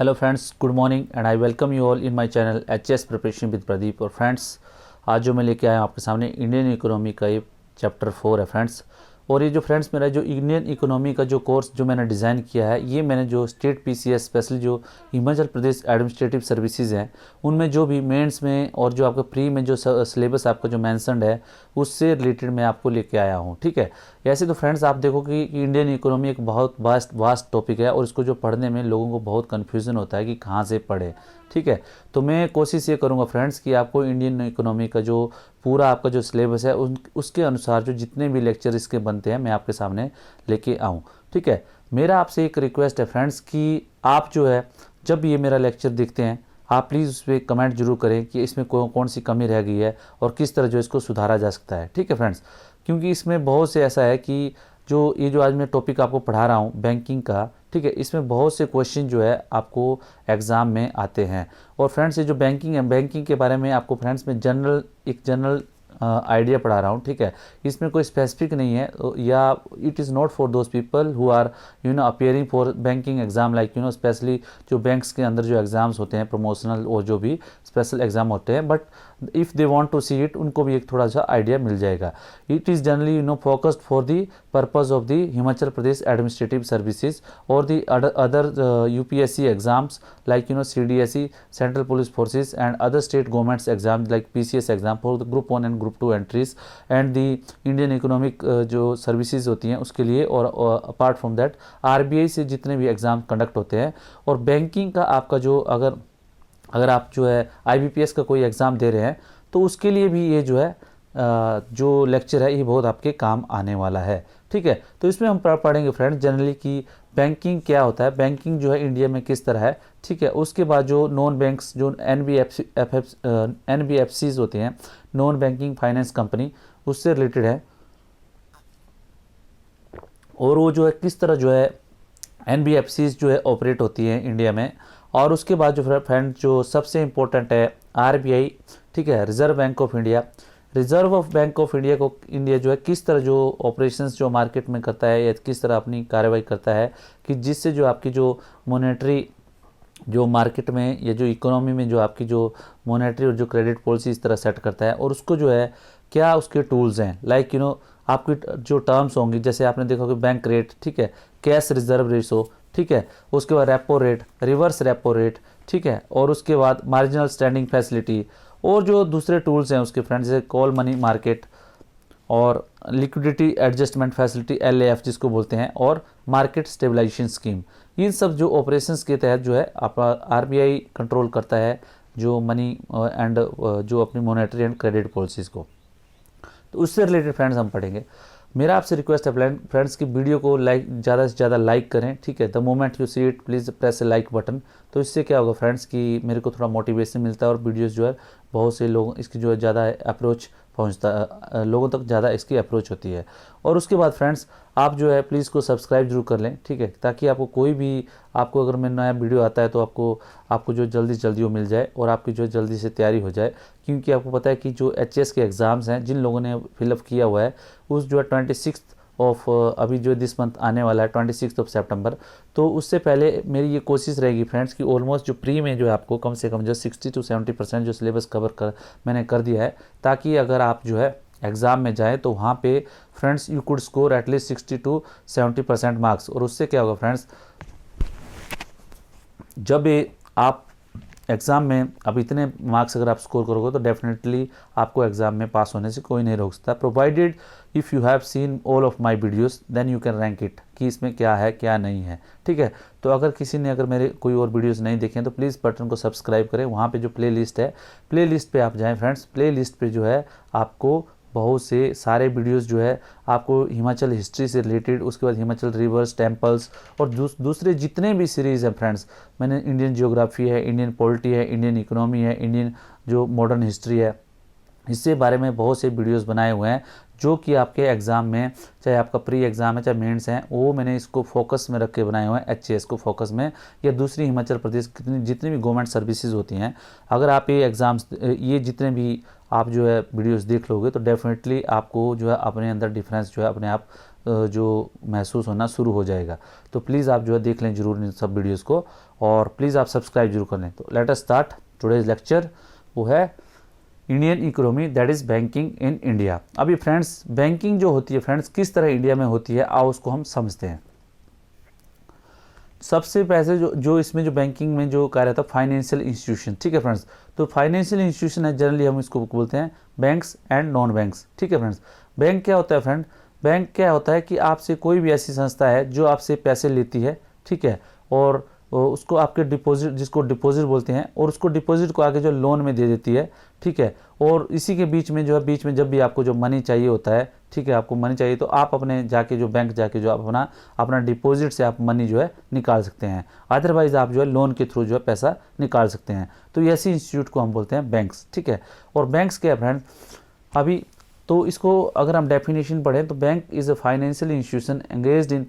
Hello friends, good morning and I welcome you all in my channel HS preparation with Pradeep. और friends, आज जो मैं लेके आया हूँ आपके सामने इंडियन इकोनॉमी का ये चैप्टर 4 है फ्रेंड्स। और ये जो फ्रेंड्स मेरा जो इंडियन इकोनॉमी का जो कोर्स जो मैंने डिज़ाइन किया है, ये मैंने जो स्टेट पीसीएस स्पेशली जो हिमाचल प्रदेश एडमिनिस्ट्रेटिव सर्विसेज हैं उनमें जो भी मेंस में और जो आपका प्री में जो सिलेबस आपका जो मैंसनड है उससे रिलेटेड मैं आपको लेके आया हूँ। ठीक है, ऐसे तो फ्रेंड्स आप देखो कि इंडियन इकोनॉमी एक बहुत वास्ट टॉपिक है और इसको जो पढ़ने में लोगों को बहुत कन्फ्यूज़न होता है कि कहाँ से पढ़े। ठीक है, तो मैं कोशिश ये करूँगा फ्रेंड्स कि आपको इंडियन इकोनॉमी का जो पूरा आपका जो सिलेबस है उसके अनुसार जो जितने भी लेक्चर इसके बनते हैं मैं आपके सामने लेके आऊँ। ठीक है, मेरा आपसे एक रिक्वेस्ट है फ्रेंड्स कि आप जो है जब ये मेरा लेक्चर देखते हैं आप प्लीज़ उस पर कमेंट जरूर करें कि इसमें कौन सी कमी रह गई है और किस तरह जो इसको सुधारा जा सकता है। ठीक है फ्रेंड्स, क्योंकि इसमें बहुत से ऐसा है कि जो आज मैं टॉपिक आपको पढ़ा रहा हूँ बैंकिंग का, ठीक है, इसमें बहुत से क्वेश्चन जो है आपको एग्ज़ाम में आते हैं। और फ्रेंड्स, ये जो बैंकिंग है, बैंकिंग के बारे में आपको फ्रेंड्स में एक जनरल आइडिया पढ़ा रहा हूँ। ठीक है, इसमें कोई स्पेसिफिक नहीं है या it is not for those people who are appearing for banking exam like specially जो बैंक्स के अंदर जो एग्ज़ाम्स होते हैं प्रमोशनल और जो भी स्पेशल एग्ज़ाम होते हैं, but if they want to see it उनको भी एक थोड़ा सा आइडिया मिल जाएगा। It is generally focused for the purpose of the Himachal Pradesh administrative services और the other UPSC exams like CDSE central police forces and other state governments exam like PCS exam for the group 1 and group 2 entries and the Indian economic जो services होती हैं उसके लिए। और apart from that RBI से जितने भी exam conduct होते हैं और बैंकिंग का आपका जो अगर आप जो है आईबीपीएस का कोई एग्ज़ाम दे रहे हैं तो उसके लिए भी ये जो है जो लेक्चर है ये बहुत आपके काम आने वाला है। ठीक है, तो इसमें हम पढ़ेंगे फ्रेंड्स जनरली कि बैंकिंग क्या होता है, बैंकिंग जो है इंडिया में किस तरह है। ठीक है, उसके बाद जो नॉन बैंक्स जो एनबीएफसीज होते हैं, नॉन बैंकिंग फाइनेंस कंपनी, उससे रिलेटेड है और वो जो है किस तरह जो है एनबीएफसीज जो है ऑपरेट होती है इंडिया में। और उसके बाद जो फ्रेंड जो सबसे इम्पोर्टेंट है आरबीआई, ठीक है, reserve bank of India. Reserve bank of India को इंडिया जो है किस तरह जो ऑपरेशंस जो मार्केट में करता है या किस तरह अपनी कार्रवाई करता है कि जिससे जो आपकी जो मॉनेटरी जो मार्केट में या जो इकोनॉमी में जो आपकी जो मॉनेटरी और जो क्रेडिट पॉलिसी इस तरह सेट करता है और उसको जो है क्या उसके टूल्स हैं लाइक आपकी जो टर्म्स होंगी, जैसे आपने देखा कि बैंक रेट, ठीक है, कैश रिजर्व रेशो, ठीक है, उसके बाद repo rate, reverse repo rate, ठीक है, और उसके बाद मार्जिनल स्टैंडिंग फैसिलिटी और जो दूसरे टूल्स हैं उसके फ्रेंड्स जैसे कॉल मनी मार्केट और लिक्विडिटी एडजस्टमेंट फैसिलिटी एलएएफ जिसको बोलते हैं और मार्केट स्टेबलाइजेशन स्कीम। इन सब जो ऑपरेशंस के तहत जो है आपका आरबीआई कंट्रोल करता है जो मनी एंड जो अपनी मॉनेटरी एंड क्रेडिट पॉलिसीज़ को। तो उससे रिलेटेड फ्रेंड्स हम पढ़ेंगे। मेरा आपसे रिक्वेस्ट है फ्रेंड्स की वीडियो को ज़्यादा से ज़्यादा लाइक करें। ठीक है, the moment you see it please press A like button. तो इससे क्या होगा फ्रेंड्स कि मेरे को थोड़ा मोटिवेशन मिलता है और वीडियोस जो है बहुत से लोग इसकी जो है ज़्यादा अप्रोच पहुंचता लोगों तक ज़्यादा इसकी अप्रोच होती है। और उसके बाद फ्रेंड्स आप जो है प्लीज़ को सब्सक्राइब जरूर कर लें। ठीक है, ताकि आपको कोई भी आपको अगर मैं नया वीडियो आता है तो आपको जो जल्दी से जल्दी वो मिल जाए और आपकी जो जल्दी से तैयारी हो जाए। क्योंकि आपको पता है कि जो एचएस के एग्ज़ाम्स हैं जिन लोगों ने फिलअप किया हुआ है उस जो है 26 ऑफ अभी जो दिस मंथ आने वाला है 26 ऑफ सितंबर, तो उससे पहले मेरी ये कोशिश रहेगी फ्रेंड्स कि ऑलमोस्ट जो प्री में जो है आपको कम से कम जो 60 to 70% जो सिलेबस मैंने कर दिया है, ताकि अगर आप जो है एग्ज़ाम में जाए तो वहाँ पे friends you could score at least 60 to 70% marks. और उससे क्या होगा फ्रेंड्स, जब आप एग्ज़ाम में अब इतने मार्क्स अगर आप स्कोर करोगे तो डेफिनेटली आपको एग्ज़ाम में पास होने से कोई नहीं रोक सकता, provided if you have seen all of my videos then you can rank it कि इसमें क्या है क्या नहीं है। ठीक है, तो अगर किसी ने अगर मेरे कोई और वीडियोस नहीं देखे हैं तो प्लीज़ बटन को सब्सक्राइब करें। वहाँ पे जो प्ले लिस्ट है, प्ले लिस्ट पर आप जाएँ फ्रेंड्स। प्ले लिस्ट पर जो है आपको बहुत से सारे वीडियोस जो है आपको हिमाचल हिस्ट्री से रिलेटेड, उसके बाद हिमाचल रिवर्स टेम्पल्स और दूसरे जितने भी सीरीज़ हैं फ्रेंड्स, मैंने इंडियन जियोग्राफी है, इंडियन पॉलिटी है, इंडियन इकोनॉमी है, इंडियन जो मॉडर्न हिस्ट्री है, इससे बारे में बहुत से वीडियोस बनाए हुए हैं जो कि आपके एग्ज़ाम में, चाहे आपका प्री एग्ज़ाम है चाहे मेंस हैं, वो मैंने इसको फोकस में रख के बनाए हुए हैं एचएएस को फोकस में या दूसरी हिमाचल प्रदेश जितनी भी गवर्नमेंट सर्विसेज होती हैं। अगर आप ये एग्ज़ाम्स ये जितने भी आप जो है वीडियोस देख लोगे तो डेफिनेटली आपको जो है अपने अंदर डिफरेंस जो है अपने आप जो महसूस होना शुरू हो जाएगा। तो प्लीज़ आप जो है देख लें जरूर इन सब वीडियोज़ को, और प्लीज़ आप सब्सक्राइब जरूर कर लें। तो let us start today's lecture, वो है Indian economy that is banking in India. अभी फ्रेंड्स बैंकिंग जो होती है फ्रेंड्स किस तरह इंडिया में होती है, आओ उसको हम समझते हैं। सबसे पहले जो इसमें जो बैंकिंग में जो कार्य था फाइनेंशियल इंस्टीट्यूशन, ठीक है फ्रेंड्स। तो फाइनेंशियल इंस्टीट्यूशन है, जनरली हम इसको बोलते हैं बैंक्स एंड नॉन बैंक्स, ठीक है फ्रेंड्स। बैंक क्या होता है फ्रेंड, बैंक क्या होता है कि आपसे कोई भी ऐसी संस्था है जो आपसे पैसे लेती है, ठीक है, और उसको आपके डिपॉजिट, जिसको डिपॉजिट बोलते हैं, और उसको डिपॉजिट को आगे जो लोन में दे देती है, ठीक है। और इसी के बीच में जो है, बीच में जब भी आपको जो मनी चाहिए होता है, ठीक है, आपको मनी चाहिए तो आप अपने जाके जो बैंक जाके जो आप अपना डिपॉजिट से आप मनी जो है निकाल सकते हैं। अदरवाइज आप जो है लोन के थ्रू जो है पैसा निकाल सकते हैं। तो ऐसी इंस्टीट्यूट को हम बोलते हैं बैंक्स, ठीक है। और बैंक्स क्या है फ्रेंड, अभी तो इसको अगर हम डेफिनेशन पढ़ें तो bank is a financial institution engaged in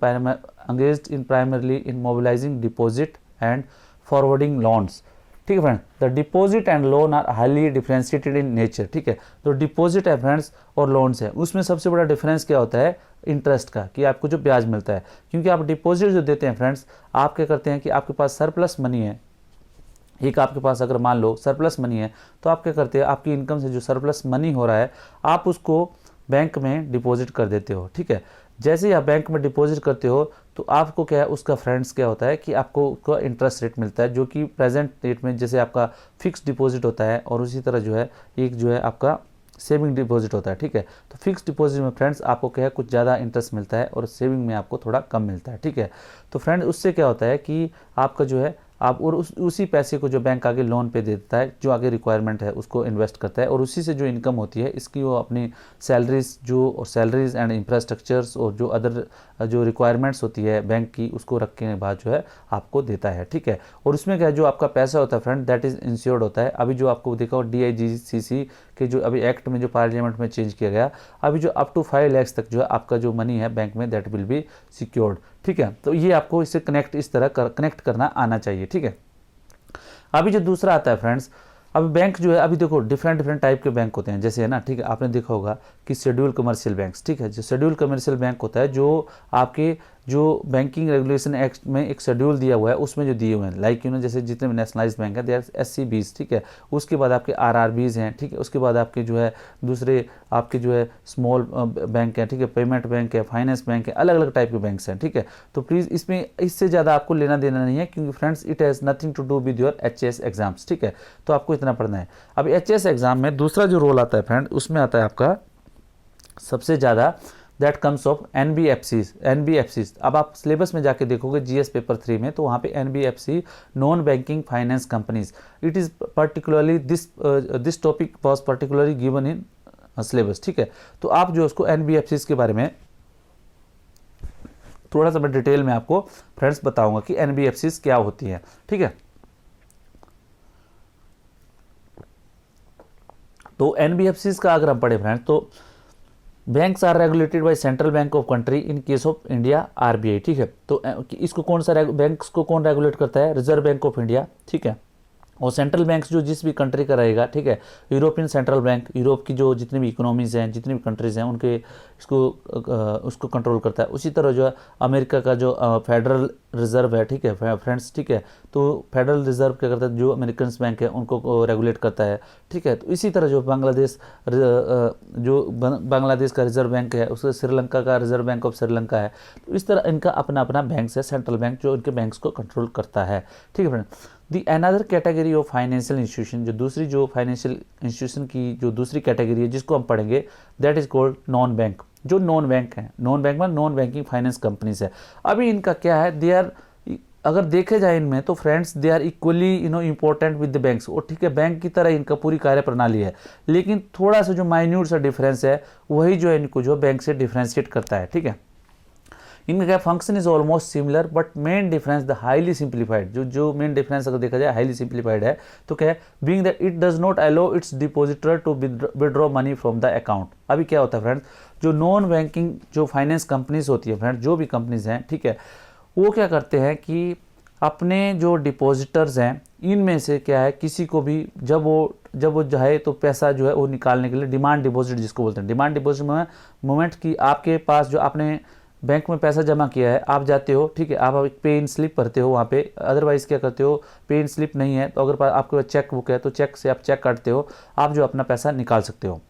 primarily in mobilising deposit and forwarding loans, ठीक है friend. The deposit and loan are highly differentiated in nature, ठीक है। तो डिपॉजिट है फ्रेंड्स और लोन्स है, उसमें सबसे बड़ा डिफरेंस क्या होता है, इंटरेस्ट का, कि आपको जो ब्याज मिलता है। क्योंकि आप डिपॉजिट जो देते हैं फ्रेंड्स, आप क्या करते हैं कि आपके पास सरप्लस मनी है, एक आपके पास अगर मान लो सरप्लस मनी है, तो आप क्या करते हैं, आपकी इनकम से जो सरप्लस मनी हो रहा है आप उसको बैंक में डिपॉजिट कर देते हो, ठीक है। जैसे ही आप बैंक में डिपॉजिट करते हो तो आपको क्या है, उसका फ्रेंड्स क्या होता है कि आपको उसका इंटरेस्ट रेट मिलता है, जो कि प्रेजेंट रेट में जैसे आपका फिक्स डिपॉजिट होता है, और उसी तरह जो है एक जो है आपका सेविंग डिपॉजिट होता है, ठीक है। तो फिक्स डिपॉजिट में फ्रेंड्स आपको क्या है कुछ ज़्यादा इंटरेस्ट मिलता है, और सेविंग में आपको थोड़ा कम मिलता है, ठीक है। तो फ्रेंड उससे क्या होता है कि आपका जो है आप और उसी पैसे को जो बैंक आगे लोन पे देता है, जो आगे रिक्वायरमेंट है उसको इन्वेस्ट करता है, और उसी से जो इनकम होती है इसकी वो अपनी सैलरीज और सैलरीज एंड इंफ्रास्ट्रक्चर्स और जो अदर जो रिक्वायरमेंट्स होती है बैंक की, उसको रखने के बाद जो है आपको देता है, ठीक है। और उसमें क्या है, जो आपका पैसा होता है फ्रेंड दैट इज़ इंश्योर्ड होता है। अभी जो आपको देखा हो DIGCC के जो अभी एक्ट में जो पार्लियामेंट में चेंज किया गया, अभी जो अप टू 5 लाख तक जो है आपका जो मनी है बैंक में दैट विल बी सिक्योर्ड, ठीक है। तो ये आपको इससे इस तरह कनेक्ट करना आना चाहिए, ठीक है। अभी जो दूसरा आता है फ्रेंड्स, अभी बैंक जो है, अभी देखो डिफरेंट टाइप के बैंक होते हैं, जैसे है ना, ठीक है, आपने देखा होगा कि शेड्यूल कमर्शियल बैंक्स, ठीक है। जो शेड्यूल कमर्शियल बैंक होता है, जो आपके जो बैंकिंग रेगुलेशन एक्ट में एक शेड्यूल दिया हुआ है, उसमें जो दिए हुए हैं, लाइक जैसे जितने भी नेशनलाइज्ड बैंक है दे आर SCBs, ठीक है। उसके बाद आपके RRBs हैं, ठीक है। उसके बाद आपके जो है दूसरे आपके जो है स्मॉल बैंक है, ठीक है, पेमेंट बैंक है, फाइनेंस बैंक है, अलग अलग टाइप के बैंक्स हैं, ठीक है। तो प्लीज़ इसमें इससे ज़्यादा आपको लेना देना नहीं है, क्योंकि friends it has nothing to do with your HS exams, ठीक है। तो आपको इतना पढ़ना है। अब HS एग्जाम में दूसरा जो रोल आता है फ्रेंड, उसमें आता है आपका सबसे ज़्यादा दैट कम्स ऑफ NBFCs। अब आप सिलेबस में जाके देखोगे GS पेपर 3 में, तो वहाँ पे NBFC non banking finance companies, it is particularly this topic was particularly given in syllabus, ठीक है। तो आप जो उसको NBFCs के बारे में थोड़ा सा मैं डिटेल में आपको फ्रेंड्स बताऊंगा कि NBFCs क्या होती है, ठीक है। तो NBFCs का अगर हम पढ़े फ्रेंड्स, तो banks are regulated by central bank of country in case of India RBI, ठीक है। तो इसको कौन सा बैंक्स को कौन रेगुलेट करता है, रिजर्व बैंक ऑफ इंडिया, ठीक है। और सेंट्रल बैंक्स जो जिस भी कंट्री का रहेगा, ठीक है, यूरोपियन सेंट्रल बैंक, यूरोप की जो जितनी भी इकोनॉमीज़ हैं, जितनी भी कंट्रीज़ हैं, उनके उसको कंट्रोल करता है। उसी तरह जो है अमेरिका का जो फेडरल रिजर्व है, ठीक है फ्रेंड्स, ठीक है। तो फेडरल रिजर्व क्या करता है, जो अमेरिकन बैंक है उनको रेगुलेट करता है, ठीक है। तो इसी तरह जो बांग्लादेश का रिजर्व बैंक है, उसके श्रीलंका का रिजर्व बैंक ऑफ श्रीलंका है। तो इस तरह इनका अपना अपना बैंक है, सेंट्रल बैंक, जो इनके बैंक्स को कंट्रोल करता है, ठीक है friend. The another category of financial institution, जो दूसरी जो फाइनेंशियल इंस्टीट्यूशन की जो दूसरी कैटेगरी है जिसको हम पढ़ेंगे, that is called non bank. जो नॉन बैंक है, नॉन बैंक में नॉन बैंकिंग फाइनेंस कंपनीज है। अभी इनका क्या है, दे आर, अगर देखे जाए इनमें तो friends they are equally important with the banks, और ठीक है बैंक की तरह इनका पूरी कार्य प्रणाली है, लेकिन थोड़ा सा जो माइन्यूट सा डिफरेंस है वही जो है इनको जो बैंक से डिफ्रेंशिएट करता है, ठीक है। इनका क्या function is almost similar, but main difference the highly simplified. जो मेन डिफरेंस अगर देखा जाए हाईली सिंप्लीफाइड है, तो क्या है, being that it does not allow its depositor to withdraw money from the account. अभी क्या होता है फ्रेंड्स, जो नॉन बैंकिंग जो फाइनेंस कंपनीज होती है फ्रेंड्स, जो भी कंपनीज हैं, ठीक है, वो क्या करते हैं कि अपने जो डिपॉजिटर्स हैं इनमें से क्या है, किसी को भी जब वो चाहे तो पैसा जो है वो निकालने के लिए डिमांड डिपॉजिट जिसको बोलते हैं, डिमांड डिपॉजिट मोमेंट की आपके पास जो आपने बैंक में पैसा जमा किया है, आप जाते हो, ठीक है, आप एक पे इन स्लिप भरते हो वहाँ पे, अदरवाइज क्या करते हो, पे इन स्लिप नहीं है तो अगर आपके पास चेक बुक है तो चेक से आप चेक काटते हो, आप जो अपना पैसा निकाल सकते हो,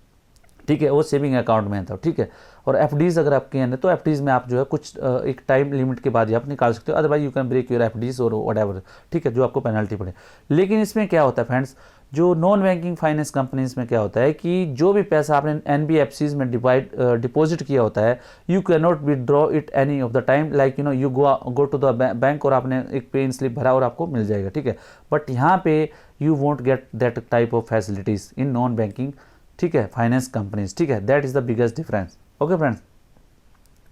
ठीक है, वो सेविंग अकाउंट में था, ठीक है। और एफडीज अगर आपके हैं तो एफडीज में आप जो है कुछ एक टाइम लिमिट के बाद ही आप निकाल सकते हो, otherwise you can break your FDs और व्हाटएवर, ठीक है, जो आपको पेनल्टी पड़े। लेकिन इसमें क्या होता है फ्रेंड्स, जो नॉन बैंकिंग फाइनेंस कंपनीज में क्या होता है कि जो भी पैसा आपने एनबीएफसीज में डिपॉजिट किया होता है, you can not withdraw it any of the time, like you know you go to the bank और आपने एक पे इन स्लिप भरा और आपको मिल जाएगा, ठीक है। बट यहाँ पे you won't get that type of facilities in non banking, ठीक है, फाइनेंस कंपनीज, ठीक है, that is the biggest difference. Okay friends,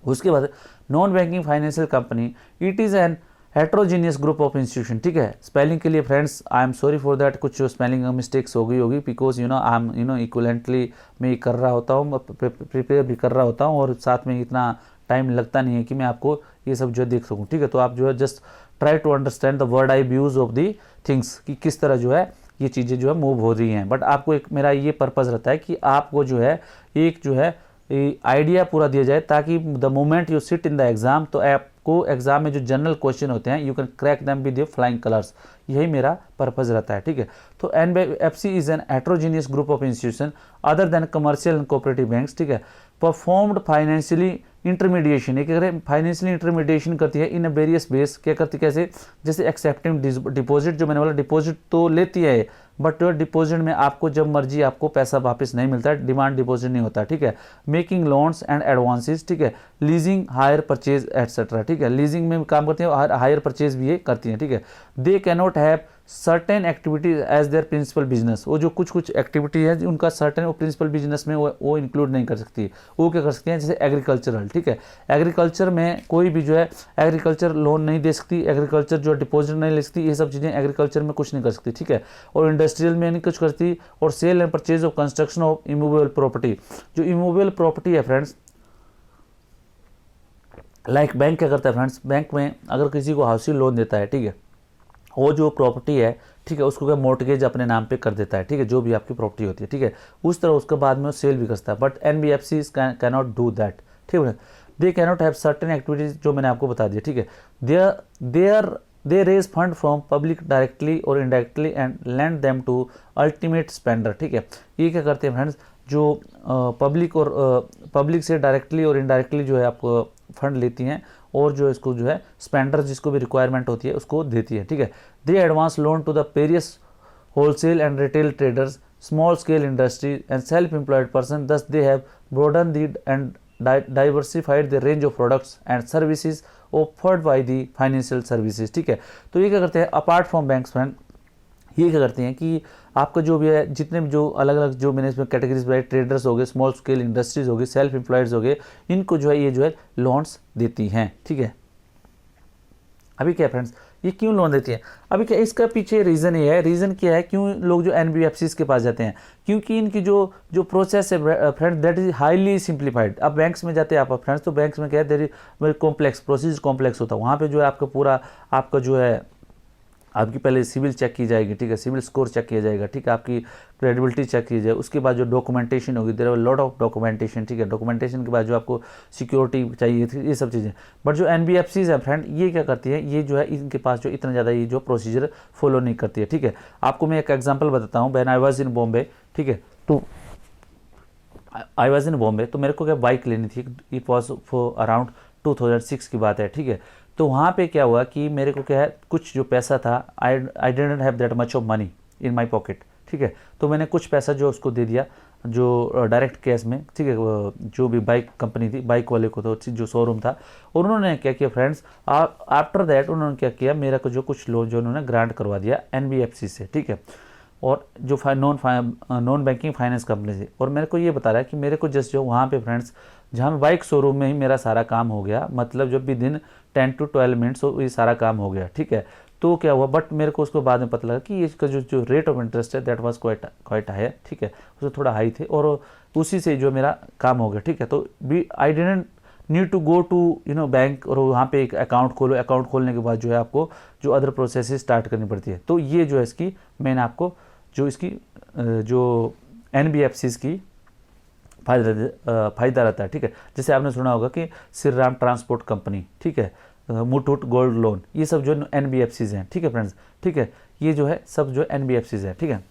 उसके बाद non banking financial company, it is an heterogeneous group of institution, ठीक है। स्पेलिंग के लिए friends I am sorry for that, कुछ स्पेलिंग मिस्टेक्स हो गई होगी, because you know I am equivalently मैं कर रहा होता हूँ, प्रिपेयर भी कर रहा होता हूँ और साथ में इतना टाइम लगता नहीं है कि मैं आपको ये सब जो है देख सकूँ, ठीक है। तो आप जो है just try to understand the word eye views of the things, कि किस तरह जो है ये चीज़ें जो है मूव हो रही हैं। बट आपको एक मेरा ये पर्पज़ रहता है कि आपको जो है एक जो है आइडिया पूरा दिया जाए, ताकि the moment you sit in the exam, तो आपको एग्जाम में जो जनरल क्वेश्चन होते हैं you can crack them with your flying colours, यही मेरा पर्पज़ रहता है, ठीक है। तो NBFC is an heterogeneous group of institution other than commercial and cooperative banks, ठीक है, परफॉर्म्ड फाइनेंशियली इंटरमीडिएशन, ये क्या करें, फाइनेंशियली इंटरमीडिएशन करती है इन अ वेरियस बेस, क्या करती है, कैसे, जैसे एक्सेप्टिंग डिपॉजिट, जो मैंने बोला डिपॉजिट तो लेती है, बट डिपॉजिट में आपको जब मर्जी आपको पैसा वापस नहीं मिलता है, डिमांड डिपॉजिट नहीं होता, ठीक है। मेकिंग लोन्स एंड एडवांसेस, ठीक है, लीजिंग, हायर परचेज एटसेट्रा, ठीक है, लीजिंग में काम करती है, हायर परचेज भी ये करती हैं, ठीक है। They can not have certain activities as their principal business, वो जो कुछ एक्टिविटी है उनका सर्टेन वो प्रिंसिपल बिजनेस में वो इंक्लूड नहीं कर सकती, वो क्या कर सकती हैं, जैसे एग्रीकल्चरल, ठीक है, एग्रीकल्चर में कोई भी जो है एग्रीकल्चर लोन नहीं दे सकती, एग्रीकल्चर जो डिपॉजिट नहीं ले सकती, ये सब चीज़ें एग्रीकल्चर में कुछ नहीं कर सकती, ठीक है। और इंडस्ट्रियल में नहीं कुछ करती, और sell and purchase of construction of immovable property, जो इमूवेबल प्रॉपर्टी है फ्रेंड्स, लाइक बैंक क्या करता है फ्रेंड्स, बैंक में अगर किसी को हाउसिंग लोन देता है, ठीक है, वो जो प्रॉपर्टी है, ठीक है, उसको क्या मॉर्टगेज अपने नाम पे कर देता है, ठीक है, जो भी आपकी प्रॉपर्टी होती है, ठीक है, उस तरह उसके बाद में वो सेल भी करता है, but NBFC can not do that, ठीक है। They can not have certain activities, जो मैंने आपको बता दिया, ठीक है। They raise fund from public directly और indirectly and lend them to ultimate spender, ठीक है। ये क्या करते हैं फ्रेंड्स, जो पब्लिक से डायरेक्टली और इनडायरेक्टली जो है आपको फंड लेती हैं, और जो इसको जो है स्पेंडर जिसको भी रिक्वायरमेंट होती है उसको देती है, ठीक है। They advance loan to the various wholesale and retail traders, small scale industry and self employed person, thus they have broaden the and diversified the range of products and services offered by the financial services, ठीक है। तो ये क्या करते हैं, apart from banks friend, ये क्या करते हैं कि आपका जो भी है जितने भी जो अलग अलग जो मैंने इसमें कैटेगरीज बनाई, ट्रेडर्स हो गए, स्मॉल स्केल इंडस्ट्रीज हो गए, सेल्फ एम्प्लॉयड्स हो गए, इनको जो है ये जो है लोन्स देती हैं, ठीक है। अभी क्या फ्रेंड्स, ये क्यों लोन देती है, अभी क्या इसका पीछे रीज़न ये है, रीज़न क्या है क्यों लोग जो एनबीएफसीज के पास जाते हैं, क्योंकि इनकी जो प्रोसेस है friends that is highly simplified. अब बैंक्स में जाते हैं आप फ्रेंड्स, तो बैंक्स में क्या है, there is complex procedure, complex होता है, वहाँ पे जो है आपका पूरा आपका जो है आपकी पहले सिविल चेक की जाएगी, ठीक है, सिविल स्कोर चेक किया जाएगा, ठीक है, आपकी क्रेडिबिलिटी चेक की जाए, उसके बाद जो डॉक्यूमेंटेशन होगी, there are lot of documentation, ठीक है, डॉक्यूमेंटेशन के बाद जो आपको सिक्योरिटी चाहिए थी, ये सब चीज़ें। बट जो एनबीएफसीज है फ्रेंड, ये क्या करती है, ये जो है इनके पास जो इतना ज़्यादा ये जो प्रोसीजर फॉलो नहीं करती है, ठीक है। आपको मैं एक एग्जाम्पल बताता हूँ, when I was in Bombay, ठीक है, तो आई वाज इन बॉम्बे, तो मेरे को क्या बाइक लेनी थी, इट वॉज फॉर अराउंड 2006 की बात है, ठीक है। तो वहाँ पे क्या हुआ कि मेरे को क्या है, कुछ जो पैसा था, I didn't have that much of money in my pocket, ठीक है, तो मैंने कुछ पैसा जो उसको दे दिया, जो डायरेक्ट कैश में, ठीक है, जो भी बाइक कंपनी थी, बाइक वाले को, तो जो शोरूम था, और उन्होंने क्या किया फ्रेंड्स, आफ्टर दैट उन्होंने क्या किया, मेरा को जो कुछ लोन जो उन्होंने ग्रांट करवा दिया एनबीएफसी से, ठीक है, और जो नॉन बैंकिंग फाइनेंस कंपनी से। और मेरे को ये बता रहा है कि मेरे को जस्ट जो वहाँ पे फ्रेंड्स, जहाँ मैं बाइक शोरूम में ही मेरा सारा काम हो गया, मतलब जब भी दिन 10 to 12 मिनट्स ये सारा काम हो गया, ठीक है। तो क्या हुआ, बट मेरे को उसको बाद में पता लगा कि इसका जो रेट ऑफ इंटरेस्ट है दैट वाज क्वाइट हाई, ठीक है, उससे थोड़ा हाई थे, और उसी से जो मेरा काम हो गया, ठीक है। तो be I didn't need to go to bank, और वहाँ पे एक अकाउंट खोलो, अकाउंट खोलने के बाद जो है आपको जो अदर प्रोसेस स्टार्ट करनी पड़ती है। तो ये जो है इसकी मैंने आपको जो इसकी जो एनबीएफसीज की फायदा रहता है, ठीक है। जैसे आपने सुना होगा कि श्री राम ट्रांसपोर्ट कंपनी, ठीक है, मुथूट गोल्ड लोन, ये सब जो NBFCs हैं, ठीक है फ्रेंड्स, ठीक है, ये जो है सब जो NBFCs हैं, ठीक है।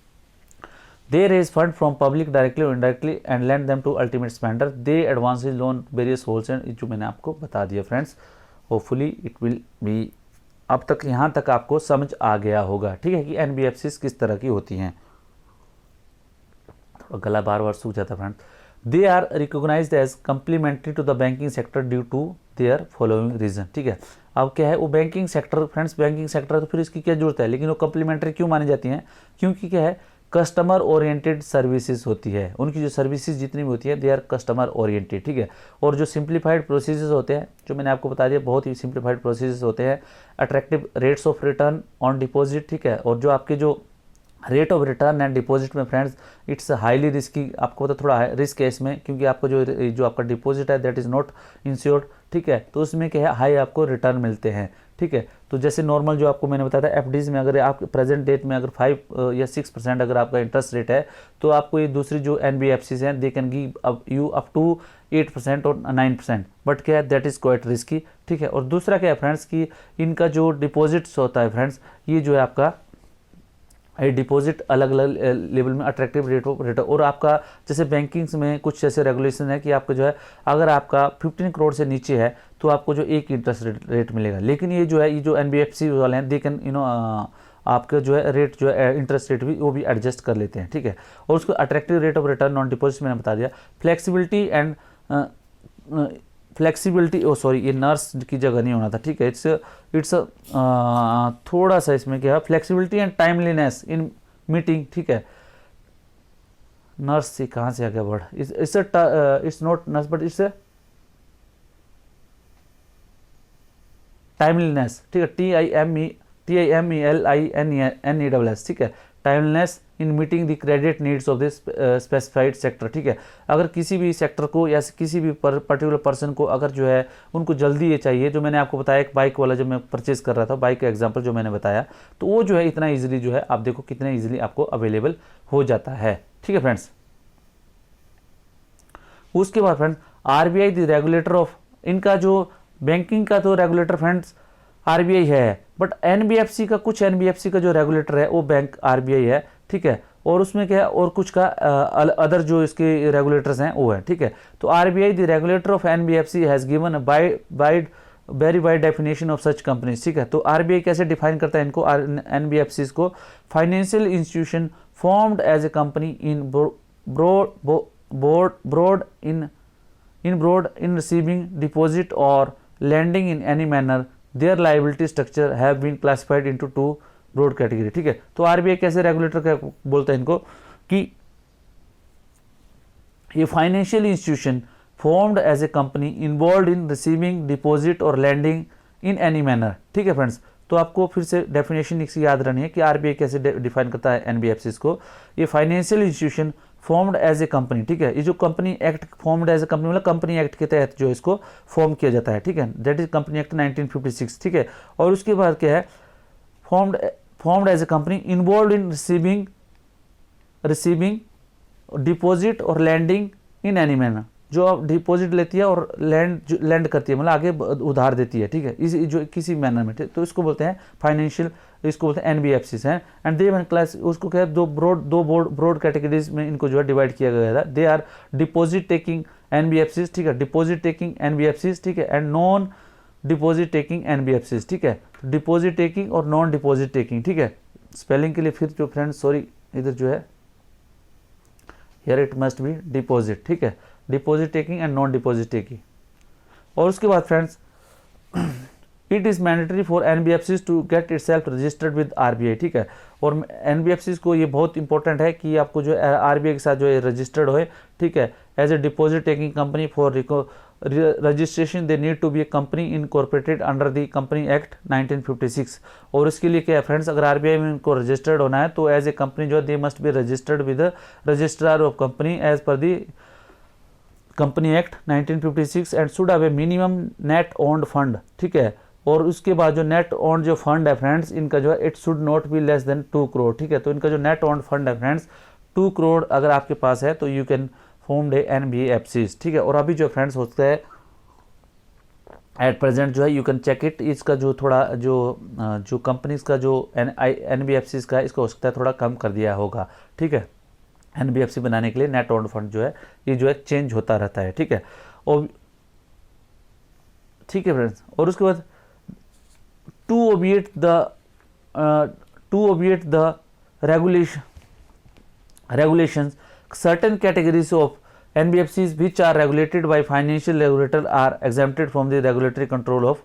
They raise fund from public directly or indirectly and lend them to ultimate spender. They advances loan various wholesale, जो मैंने आपको बता दिया friends. Hopefully it will be, अब तक यहाँ तक आपको समझ आ गया होगा, ठीक है, कि NBFCs किस तरह की होती हैं। तो गला बार बार सूख जाता है friends. They are recognized as complementary to the banking sector due to their following reason, ठीक है। अब क्या है, वो banking sector, friends banking sector, तो फिर इसकी क्या जरूरत है, लेकिन वो कम्प्लीमेंट्री क्यों मानी जाती हैं, क्योंकि क्या है, कस्टमर ओरिएंटेड सर्विसेज होती है, उनकी जो सर्विसेज जितनी भी होती है दे आर कस्टमर ओरिएंटेड, ठीक है। और जो सिंप्लीफाइड प्रोसीजर्स होते हैं, जो मैंने आपको बता दिया, बहुत ही सिंप्लीफाइड प्रोसीजर्स होते हैं। Attractive rates of return on deposit, ठीक है। और जो आपके जो rate of return and deposit में फ्रेंड्स, इट्स हाईली रिस्की, आपको पता थोड़ा रिस्क है इसमें, क्योंकि आपको जो आपका डिपॉजिट है दैट इज़ नॉट इंश्योर्ड, ठीक है। तो उसमें क्या है, हाई आपको रिटर्न मिलते हैं, ठीक है। तो जैसे नॉर्मल जो आपको मैंने बताया था FDs में, अगर आप प्रेजेंट डेट में अगर 5 या 6% अगर आपका इंटरेस्ट रेट है, तो आपको ये दूसरी जो NBFCs हैं they can give you up to 8% और 9%, बट क्या है, दैट इज़ क्वाइट रिस्की, ठीक है। और दूसरा क्या है फ्रेंड्स, कि इनका जो डिपॉजिट्स होता है फ्रेंड्स, ये जो है आपका डिपॉजिट अलग अलग लेवल में अट्रैक्टिव रेट ऑफ रिटर्न, और आपका जैसे बैंकिंग्स में कुछ ऐसे रेगुलेशन है कि आपको जो है, अगर आपका 15 करोड़ से नीचे है तो आपको जो एक इंटरेस्ट रेट मिलेगा, लेकिन ये जो है, ये जो NBFC वाले हैं दे कैन आपका जो है रेट, जो है इंटरेस्ट रेट भी वो भी एडजस्ट कर लेते हैं, ठीक है। और उसको attractive rate of return on deposit मैंने बता दिया। Flexibility and flexibility, oh sorry, ये नर्स की जगह नहीं होना था, ठीक है। इट्स थोड़ा सा इसमें क्या है, flexibility and timeliness in meeting, ठीक है। नर्स से कहाँ से आ गया word, it's not nurse but it's timeliness, ठीक है। TIMELINESS, ठीक है। Timeliness in meeting the credit needs of this specified sector, ठीक है। अगर किसी भी सेक्टर को या किसी भी पर्टिकुलर पर्सन को अगर जो है उनको जल्दी ये चाहिए, जो मैंने आपको बताया एक बाइक वाला, जब मैं परचेज कर रहा था बाइक का एग्जांपल जो मैंने बताया, तो वो जो है इतना इजीली जो है, आप देखो कितने इजीली आपको अवेलेबल हो जाता है, ठीक है फ्रेंड्स। उसके बाद friends RBI the regulator of, इनका जो बैंकिंग का तो रेगुलेटर फ्रेंड्स RBI है, बट NBFC का, कुछ NBFC का जो रेगुलेटर है वो बैंक RBI है, ठीक है। और उसमें क्या है, और कुछ का अदर जो इसके रेगुलेटर्स हैं वो है, ठीक है। तो RBI the regulator of NBFC has given very wide definition of such companies, ठीक है। तो RBI कैसे डिफाइन करता है इनको, NBFCs को, financial institution formed as a company in broad in receiving deposit or lending in any manner, their liability structure have been classified into 2 broad category, ठीक है। तो RBI कैसे रेगुलेटर का बोलता है इनको, कि ये financial institution formed as a company involve in receiving deposit और लैंडिंग इन एनी मैनर, ठीक है फ्रेंड्स। तो आपको फिर से डेफिनेशन इसकी याद रहनी है कि RBI कैसे डिफाइन करता है NBFCs को। ये financial institution formed as a company, ठीक है। ये जो company act formed as a company, मतलब कंपनी एक्ट के तहत जो इसको फॉर्म किया जाता है, ठीक है, दैट इज कंपनी एक्ट 1956, ठीक है। और उसके बाद क्या है, formed as a company involve in receiving deposit और लैंडिंग इन एनी मैनर, जो आप डिपॉजिट लेती है और लैंड करती है, मतलब आगे उधार देती है, ठीक है, इस जो किसी मैनर में, तो इसको बोलते हैं फाइनेंशियल, इसको बोलते हैं NBFCs हैं। एंड दे वन क्लास, उसको क्या है, दो ब्रॉड कैटेगरीज में इनको जो है डिवाइड किया गया था। They are deposit taking NBFCs, ठीक है, डिपॉजिट टेकिंग NBFCs, ठीक है, and non deposit taking NBFCs, ठीक है। डिपॉजिट टेकिंग और नॉन डिपॉजिट टेकिंग, ठीक है। स्पेलिंग के लिए फिर जो फ्रेंड्स, सॉरी, इधर जो है here it must be deposit, ठीक है, deposit taking and non deposit taking. और उसके बाद friends it is mandatory for NBFCs to get itself registered with RBI, ठीक है। और NBFCs को ये बहुत इंपॉर्टेंट है कि आपको जो RBI के साथ जो है रजिस्टर्ड होए, ठीक है। As a deposit taking company for registration they need to be a company incorporated under the company act 1956। और इसके लिए क्या है फ्रेंड्स, अगर RBI में इनको रजिस्टर्ड होना है तो एज ए कंपनी जो है they must be registered with registrar of company as per the company act 1956 and should have a minimum net owned fund, ठीक है। और उसके बाद जो नेट ओन्ड जो फंड है फ्रेंड्स, इनका जो है it should not be less than 2 crore, ठीक है। तो इनका जो नेट ओन्ड फंड है फ्रेंड्स 2 करोड़ अगर आपके पास है तो यू कैन फॉर्म्ड NBFCs, ठीक है। और अभी जो फ्रेंड्स होता है एट प्रेजेंट जो है, यू कैन चेक इट, इसका जो थोड़ा जो कंपनीज का जो NBFCs का है, इसको हो सकता है थोड़ा कम कर दिया होगा, ठीक है। NBFC बनाने के लिए नेट ओन्ड फंड जो है ये जो है चेंज होता रहता है, ठीक है। और ठीक है फ्रेंड्स, और उसके बाद टू obviate द regulations, certain categories of NBFCs which are regulated by financial regulator are exempted from the regulatory control of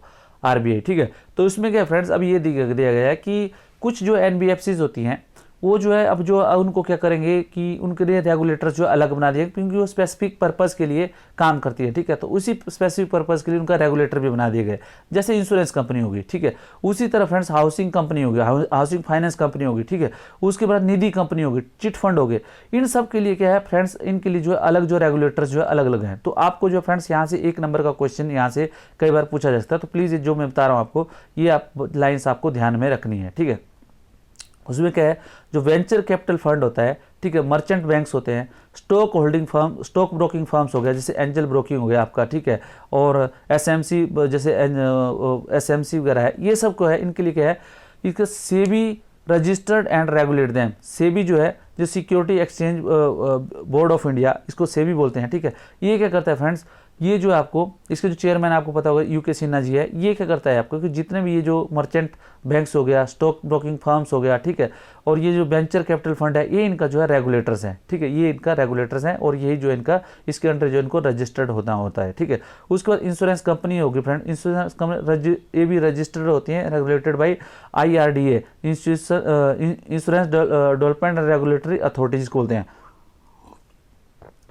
RBI, ठीक है। तो इसमें क्या फ्रेंड्स, अब ये दिया गया है कि कुछ जो NBFCs होती हैं वो जो है अब जो उनको क्या करेंगे कि उनके लिए रेगुलेटर जो अलग बना दिया, क्योंकि वो स्पेसिफिक पर्पस के लिए काम करती है, ठीक है। तो उसी स्पेसिफिक पर्पस के लिए उनका रेगुलेटर भी बना दिए गए, जैसे इंश्योरेंस कंपनी होगी, ठीक है। उसी तरह फ्रेंड्स हाउसिंग कंपनी होगी, हाउसिंग फाइनेंस कंपनी होगी, ठीक है। उसके बाद निधि कंपनी होगी, चिट फंड हो गए, इन सब के लिए क्या है फ्रेंड्स, इनके लिए जो है अलग जो रेगुलेटर्स जो है अलग अलग हैं। तो आपको जो फ्रेंड्स यहाँ से 1 नंबर का क्वेश्चन यहाँ से कई बार पूछा जा सकता है, तो प्लीज़ जो मैं बता रहा हूँ आपको, ये आप लाइन्स आपको ध्यान में रखनी है, ठीक है। उसमें क्या है, जो वेंचर कैपिटल फंड होता है, ठीक है, मर्चेंट बैंक्स होते हैं, stock holding firm, stock broking firms हो गया, जैसे एंजल ब्रोकिंग हो गया आपका, ठीक है, और SMC जैसे SMC वगैरह है, ये सब को है, इनके लिए क्या है, इसका SEBI registered and regulate them. SEBI जो है, जो security exchange board of India, इसको सेबी बोलते हैं, ठीक है। ये क्या करता है फ्रेंड्स, ये जो आपको इसके जो चेयरमैन आपको पता होगा UK सिन्हा जी है, ये क्या करता है आपको कि जितने भी ये जो मर्चेंट बैंक्स हो गया, स्टॉक ब्रोकिंग फर्म्स हो गया, ठीक है, और ये जो वेंचर कैपिटल फंड है, ये इनका जो है रेगुलेटर्स हैं, ठीक है, ये इनका रेगुलेटर्स हैं, और यही जो इनका इसके अंडर जो इनको रजिस्टर्ड होता है, ठीक है। उसके बाद इंश्योरेंस कंपनी होगी फ्रेंड, इंश्योरेंस कंपनी ये भी रजिस्टर्ड होती हैं, regulated by IRDA, insurance development and regulatory authorities बोलते हैं,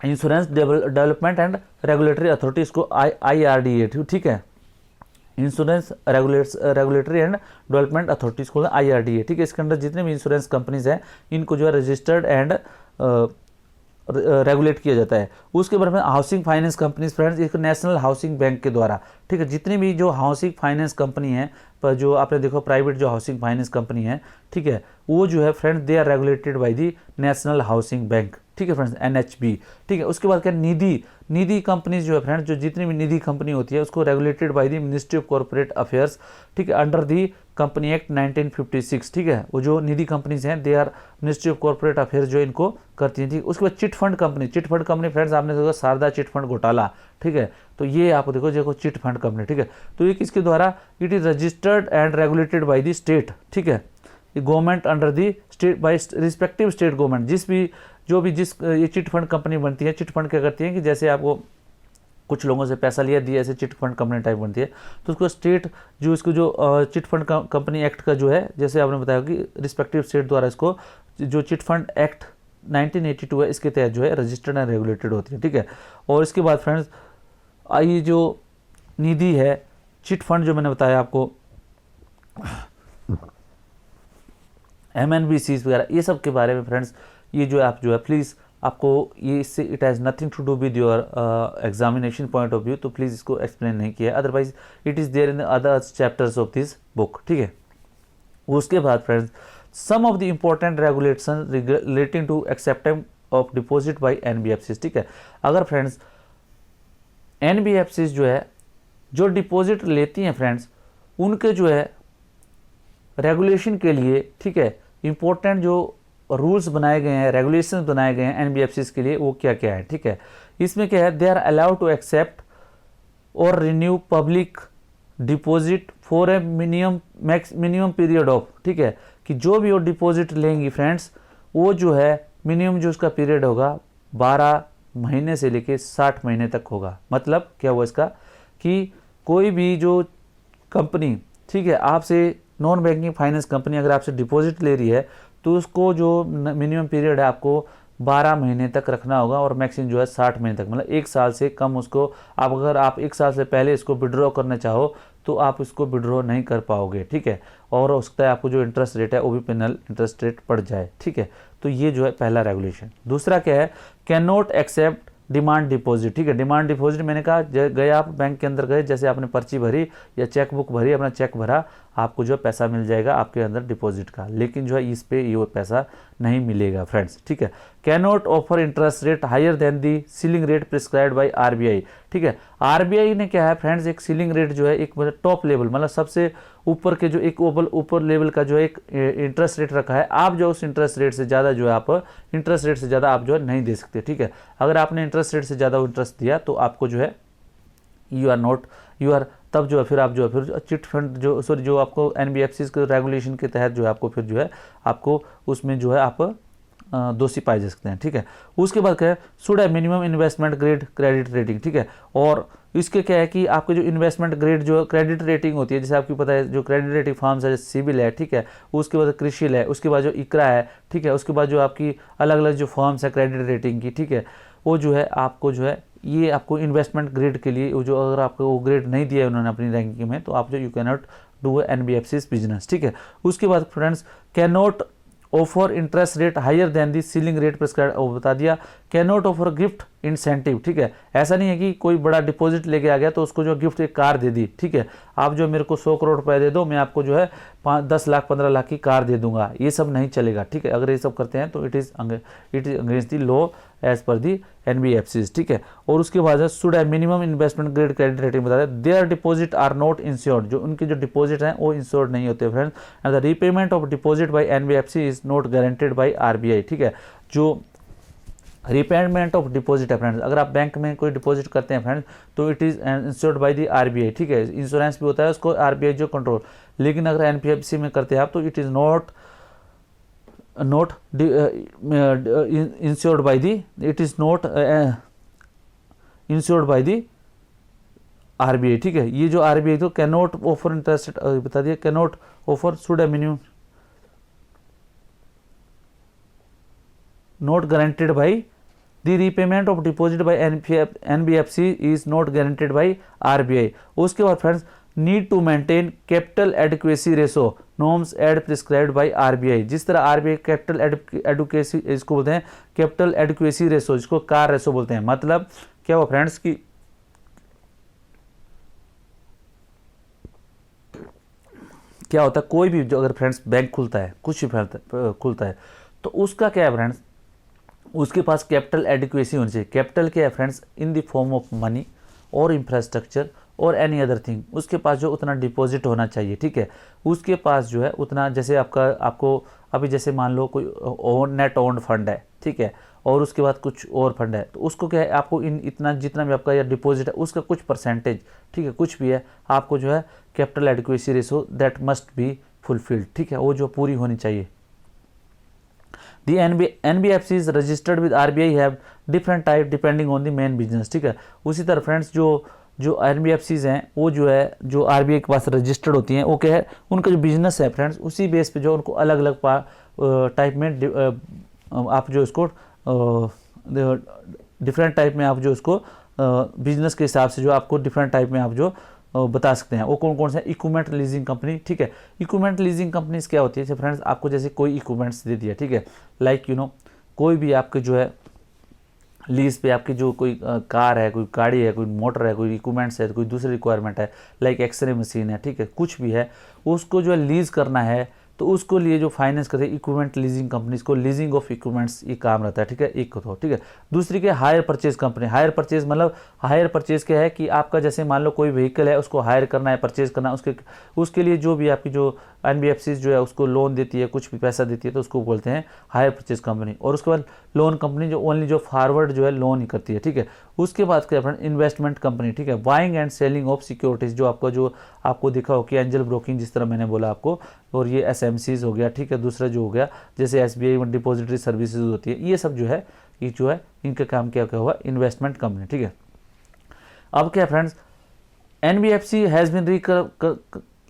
insurance development and regulatory authority, इसको IRDA, ठीक है, insurance regulatory and development authorities को IRDA, ठीक है। इसके अंदर जितने भी इंश्योरेंस कंपनीज हैं, इनको जो है रजिस्टर्ड एंड रेगुलेट किया जाता है। उसके बाद में हाउसिंग फाइनेंस कंपनीज फ्रेंड्स, एक नेशनल हाउसिंग बैंक के द्वारा, ठीक है, जितनी भी जो हाउसिंग फाइनेंस कंपनी है, पर जो आपने देखो प्राइवेट जो हाउसिंग फाइनेंस कंपनी है, ठीक है, वो जो है friends they are regulated by the national housing bank, ठीक है फ्रेंड्स, NHB, ठीक है। उसके बाद क्या, निधि कंपनीज जो है फ्रेंड्स, जो जितनी भी निधि कंपनी होती है उसको regulated by the ministry of corporate affairs, ठीक है, अंडर दी कंपनी एक्ट 1956, ठीक है। वो जो निधि कंपनीज हैं they are ministry of corporate affairs जो इनको करती हैं, ठीक। उसके बाद चिट फंड कंपनी फ्रेंड्स, आपने देखा शारदा चिट फंड घोटाला, ठीक है, तो ये आप देखो चिट फंड कंपनी, ठीक है। तो ये किसके द्वारा, it is registered and regulated by the state, ठीक है, government under the state by respective state government. जिस ये चिट फंड कंपनी बनती है, चिट फंड क्या करती है कि जैसे आपको कुछ लोगों से पैसा लिया दिया, ऐसे चिट फंड कंपनी टाइप बनती है, तो उसको स्टेट जो इसको जो चिट फंड कंपनी एक्ट का जो है, जैसे आपने बताया कि रिस्पेक्टिव स्टेट द्वारा इसको जो चिट फंड एक्ट 1982 है, इसके तहत जो है रजिस्टर्ड एंड रेगुलेटेड होती है, ठीक है। और इसके बाद फ्रेंड्स ये जो निधि है, चिट फंड जो मैंने बताया आपको, MNBCs वगैरह, ये सब के बारे में फ्रेंड्स, ये जो आप जो है प्लीज़ आपको ये इससे it has nothing to do with your examination point of view, तो प्लीज़ इसको एक्सप्लेन नहीं किया, otherwise it is there in the other chapters of this book, ठीक है। उसके बाद friends some of the important regulation relating to acceptance of deposit by NBFCs, ठीक है। अगर फ्रेंड्स NBFCs जो है जो डिपॉजिट लेती हैं फ्रेंड्स, उनके जो है रेगुलेशन के लिए, ठीक है, इम्पोर्टेंट जो रूल्स बनाए गए हैं, रेगुलेशंस बनाए गए हैं NBFCs के लिए, वो क्या क्या है, ठीक है। इसमें क्या है, they are allowed to accept or renew public deposit for a minimum period of, ठीक है, कि जो भी वो डिपॉजिट लेंगी फ्रेंड्स, वो जो है मिनिमम जो उसका पीरियड होगा 12 महीने से लेके 60 महीने तक होगा। मतलब क्या हुआ इसका, कि कोई भी जो कंपनी, ठीक है, आपसे नॉन बैंकिंग फाइनेंस कंपनी अगर आपसे डिपॉजिट ले रही है, तो उसको जो मिनिमम पीरियड है आपको 12 महीने तक रखना होगा, और मैक्सिमम जो है 60 महीने तक, मतलब 1 साल से कम उसको अगर आप 1 साल से पहले इसको विड्रॉ करना चाहो तो आप इसको विड्रॉ नहीं कर पाओगे, ठीक है। और हो सकता है आपको जो इंटरेस्ट रेट है वो भी पेनल इंटरेस्ट रेट पड़ जाए, ठीक है। तो ये जो है पहला रेगुलेशन। दूसरा क्या है, can not accept demand deposit, ठीक है। डिमांड डिपॉजिट मैंने कहा, गए आप बैंक के अंदर गए, जैसे आपने पर्ची भरी या चेक बुक भरी, अपना चेक भरा, आपको जो है पैसा मिल जाएगा आपके अंदर डिपॉजिट का, लेकिन जो है इस पे ये पैसा नहीं मिलेगा फ्रेंड्स, ठीक है। Can not offer interest rate higher than the ceiling rate prescribed by RBI, ठीक है। आरबीआई ने क्या है फ्रेंड्स, एक सीलिंग रेट जो है, एक मतलब टॉप लेवल, मतलब सबसे ऊपर के जो एक ऊपर लेवल का जो एक इंटरेस्ट रेट रखा है। आप जो उस इंटरेस्ट रेट से ज़्यादा जो है आप इंटरेस्ट रेट से ज़्यादा आप जो है नहीं दे सकते, ठीक है। अगर आपने इंटरेस्ट रेट से ज़्यादा इंटरेस्ट दिया तो आपको जो है यू आर तब जो है फिर आप जो है फिर चिट फंड जो आपको एनबीएफसी के रेगुलेशन के तहत जो है आपको फिर जो है आपको उसमें जो है आप दोषी पाए जा सकते हैं, ठीक है। उसके बाद क्या है, शुड है minimum investment grade credit rating, ठीक है। और इसके क्या है कि आपके जो इन्वेस्टमेंट ग्रेड जो क्रेडिट रेटिंग होती है, जैसे आपको पता है जो क्रेडिट रेटिंग फर्म्स है, सिविल है, ठीक है, उसके बाद क्रिशिल है, उसके बाद जो इकरा है, ठीक है, उसके बाद जो आपकी अलग अलग जो फर्म्स है क्रेडिट रेटिंग की, ठीक है, वो जो है आपको जो है ये आपको इन्वेस्टमेंट ग्रेड के लिए जो अगर आपको वो ग्रेड नहीं दिया है उन्होंने अपनी रैंकिंग में, तो आप जो you can not do NBFC business, ठीक है। उसके बाद friends can not offer interest rate higher than the ceiling rate prescribed, वो बता दिया। Can not offer gift incentive, ठीक है। ऐसा नहीं है कि कोई बड़ा डिपॉजिट लेके आ गया तो उसको जो गिफ्ट एक कार दे दी, ठीक है, आप जो मेरे को 100 करोड़ रुपए दे दो, मैं आपको जो है 10 लाख 15 लाख की कार दे दूंगा, ये सब नहीं चलेगा, ठीक है। अगर ये सब करते हैं तो it is against the law as per the NBFC, ठीक है। और उसके बाद शुड है minimum investment grade credit rating बता दें। Their deposit are not insured, जो उनके जो डिपॉजिट हैं वो इंश्योर्ड नहीं होते friends. And the repayment of deposit by NBFC is not guaranteed by RBI, ठीक है। जो रिपेमेंट ऑफ डिपॉजिट है फ्रेंड्स, अगर आप बैंक में कोई डिपॉजिट करते हैं फ्रेंड्स तो it is insured by the RBI, ठीक है। इंश्योरेंस भी होता है उसको आरबीआई जो कंट्रोल, लेकिन अगर एनबीएफसी में करते हैं आप तो it is not insured by the, it is not insured by the RBI, ठीक है। ये जो आरबीआई तो कैन नॉट ऑफर इंटरेस्ट बता दिया, कैन नॉट ऑफर शुड है minimum not guaranteed by the repayment of deposit by NBFC is not guaranteed by RBI। उसके बाद friends need to maintain capital adequacy ratio norms as prescribed by RBI. जिस तरह RBI capital adequacy इसको बोलते हैं capital adequacy ratio, जिसको CAR ratio बोलते हैं। मतलब क्या हुआ फ्रेंड्स की क्या होता है, कोई भी जो अगर फ्रेंड्स बैंक खुलता है, कुछ भी खुलता है तो उसका क्या है फ्रेंड्स, उसके पास कैपिटल एडिक्वेसी होनी चाहिए। कैपिटल क्या है friends, in the form of money और इंफ्रास्ट्रक्चर और एनी अदर थिंग, उसके पास जो उतना डिपॉजिट होना चाहिए, ठीक है। उसके पास जो है उतना, जैसे आपको अभी जैसे मान लो कोई नेट ओन्ड फंड है, ठीक है, और उसके बाद कुछ और फंड है, तो उसको क्या है आपको इतना जितना भी आपका डिपॉजिट है उसका कुछ परसेंटेज, ठीक है, कुछ भी है, आपको जो है capital adequacy ratio that must be fulfilled, ठीक है, वो जो पूरी होनी चाहिए। The NBFCs registered with RBI have different type depending on the main business, ठीक है। उसी तरह फ्रेंड्स जो NBFCs हैं वो जो है जो RBI के पास रजिस्टर्ड होती हैं, वो क्या है उनका जो बिजनेस है फ्रेंड्स, उसी बेस पे जो उनको अलग अलग टाइप में आप जो इसको डिफरेंट टाइप में आप जो इसको बिजनेस के हिसाब से जो आपको डिफरेंट टाइप में आप जो बता सकते हैं। वो कौन कौन सा, इक्विपमेंट लीजिंग कंपनी, ठीक है। इक्विपमेंट लीजिंग कंपनीज क्या होती है फ्रेंड्स, आपको जैसे कोई इक्विपमेंट्स दे दिया, ठीक है, लाइक कोई भी आपके जो है लीज पे आपकी जो कोई कार है, कोई गाड़ी है, कोई मोटर है, कोई इक्विपमेंट्स है, कोई दूसरी रिक्वायरमेंट है, लाइक एक्सरे मशीन है, ठीक है, कुछ भी है, उसको जो है लीज करना है तो उसको लिए जो फाइनेंस करते हैं इक्विपमेंट लीजिंग कंपनीज को, लीजिंग ऑफ इक्विपमेंट्स ये काम रहता है, ठीक है, एक तो, ठीक है। दूसरी के hire purchase company, hire purchase मतलब हायर परचेज क्या है कि आपका जैसे मान लो कोई व्हीकल है उसको हायर करना है, परचेज करना है, उसके लिए जो भी आपकी जो एनबीएफसी जो है उसको लोन देती है, कुछ भी पैसा देती है, तो उसको बोलते हैं हायर परचेज कंपनी। और उसके बाद लोन कंपनी जो ओनली जो फॉरवर्ड जो है लोन ही करती है, ठीक है। उसके बाद क्या फ्रेंड, इन्वेस्टमेंट कंपनी, ठीक है, buying and selling of securities, जो आपको दिखा हो कि एंजल ब्रोकिंग जिस तरह मैंने बोला आपको, और ये एसएमसीज हो गया, ठीक है। दूसरा जो हो गया जैसे एसबीआई में डिपॉजिटरी सर्विसेज होती है, ये सब जो है ये जो है इनका काम क्या हुआ, इन्वेस्टमेंट कंपनी, ठीक है। अब क्या friends, NBFC has been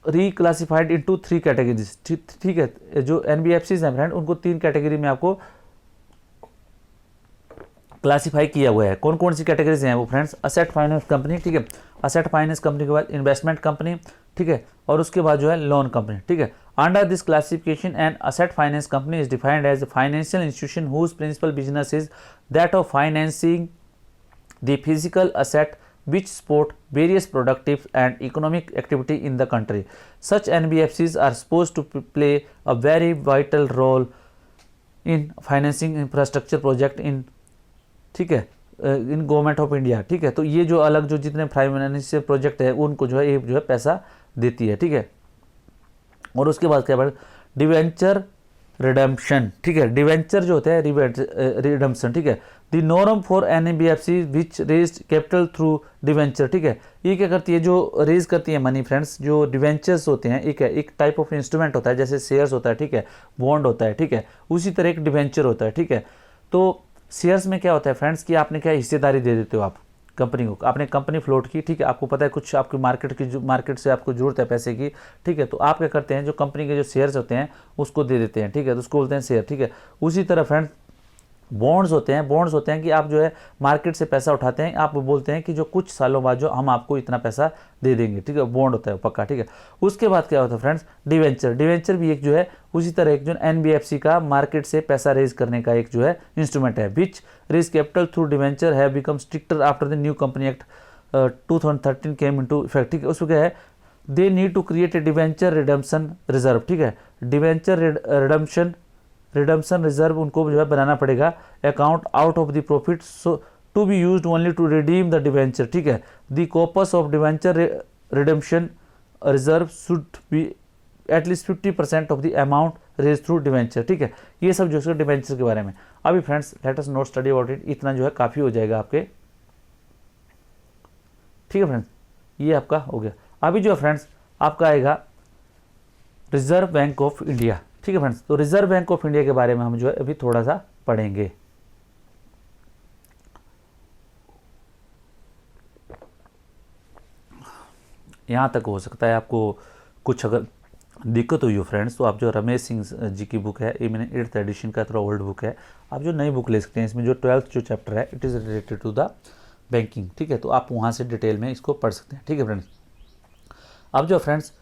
reclassified into 3 categories, ठीक है। जो एनबीएफसीज हैं फ्रेंड उनको 3 कैटेगरी में आपको क्लासिफाई किया हुआ है। कौन कौन सी कैटेगरीज हैं वो फ्रेंड्स, असेट फाइनेंस कंपनी, ठीक है, असेट फाइनेंस कंपनी के बाद इन्वेस्टमेंट कंपनी, ठीक है, और उसके बाद जो है लोन कंपनी, ठीक है। Under this classification an asset finance company is defined as a financial institution whose principal business is that of financing the physical asset which support various productive and economic activity in the country. Such NBFCs are supposed to play a very vital role in financing infrastructure project in, ठीक है, in government of India, ठीक है। तो ये जो अलग जो जितने फाइनेंशियल प्रोजेक्ट है उनको जो है ये जो है पैसा देती है, ठीक है। और उसके बाद क्या है, डिवेंचर रिडम्पशन, ठीक है। डिवेंचर जो होता है रिडम्पशन, ठीक है। The norm for NBFC which raise capital through debenture, ठीक है। ये क्या करती है, जो रेज करती है मनी फ्रेंड्स, जो डिवेंचर्स होते हैं, एक टाइप ऑफ इंस्ट्रूमेंट होता है, जैसे शेयर्स होता है, ठीक है, बॉन्ड होता है, ठीक है, उसी तरह एक डिवेंचर होता है, ठीक है। तो शेयर्स में क्या होता है फ्रेंड्स कि आपने क्या हिस्सेदारी दे देते हो आप कंपनी को, आपने कंपनी फ्लोट की, ठीक है, आपको पता है कुछ आपकी मार्केट से आपको जरूरत है पैसे की, ठीक है, तो आप क्या करते हैं, जो कंपनी के जो शेयर्स होते हैं उसको दे देते हैं, ठीक है, तो उसको बोलते हैं शेयर, ठीक है। उसी तरह फ्रेंड्स बॉन्ड्स होते हैं कि आप जो है मार्केट से पैसा उठाते हैं, आप बोलते हैं कि जो कुछ सालों बाद जो हम आपको इतना पैसा दे देंगे, ठीक है, बॉन्ड होता है पक्का, ठीक है। उसके बाद क्या होता है फ्रेंड्स, डिवेंचर भी एक जो है उसी तरह एक जो एनबीएफसी का मार्केट से पैसा रेज करने का एक जो है इंस्ट्रूमेंट है, which raise capital through debenture have become stricter after the new company act 2013 came into effect, ठीक है। उसमें क्या है, they need to create a debenture redemption reserve, ठीक है, डिवेंचर रिडम्पशन रिजर्व उनको जो है बनाना पड़ेगा, account out of the profit, so to be used only to redeem the debenture, ठीक है। The corpus of debenture redemption reserve should be at least 50% of the amount raise through debenture, ठीक है। ये सब जो है डिवेंचर के बारे में। अभी friends let us not study about it, इतना जो है काफ़ी हो जाएगा आपके, ठीक है फ्रेंड्स, ये आपका हो गया। अभी जो है फ्रेंड्स आपका आएगा रिजर्व बैंक ऑफ इंडिया, ठीक है फ्रेंड्स। तो रिजर्व बैंक ऑफ इंडिया के बारे में हम जो है अभी थोड़ा सा पढ़ेंगे। यहाँ तक हो सकता है आपको कुछ अगर दिक्कत हुई हो फ्रेंड्स, तो आप जो रमेश सिंह जी की बुक है, ये मैंने 8th एडिशन का थोड़ा ओल्ड बुक है, आप जो नई बुक ले सकते हैं, इसमें जो 12th जो चैप्टर है it is related to the banking, ठीक है, तो आप वहाँ से डिटेल में इसको पढ़ सकते हैं, ठीक है फ्रेंड्स। अब जो friends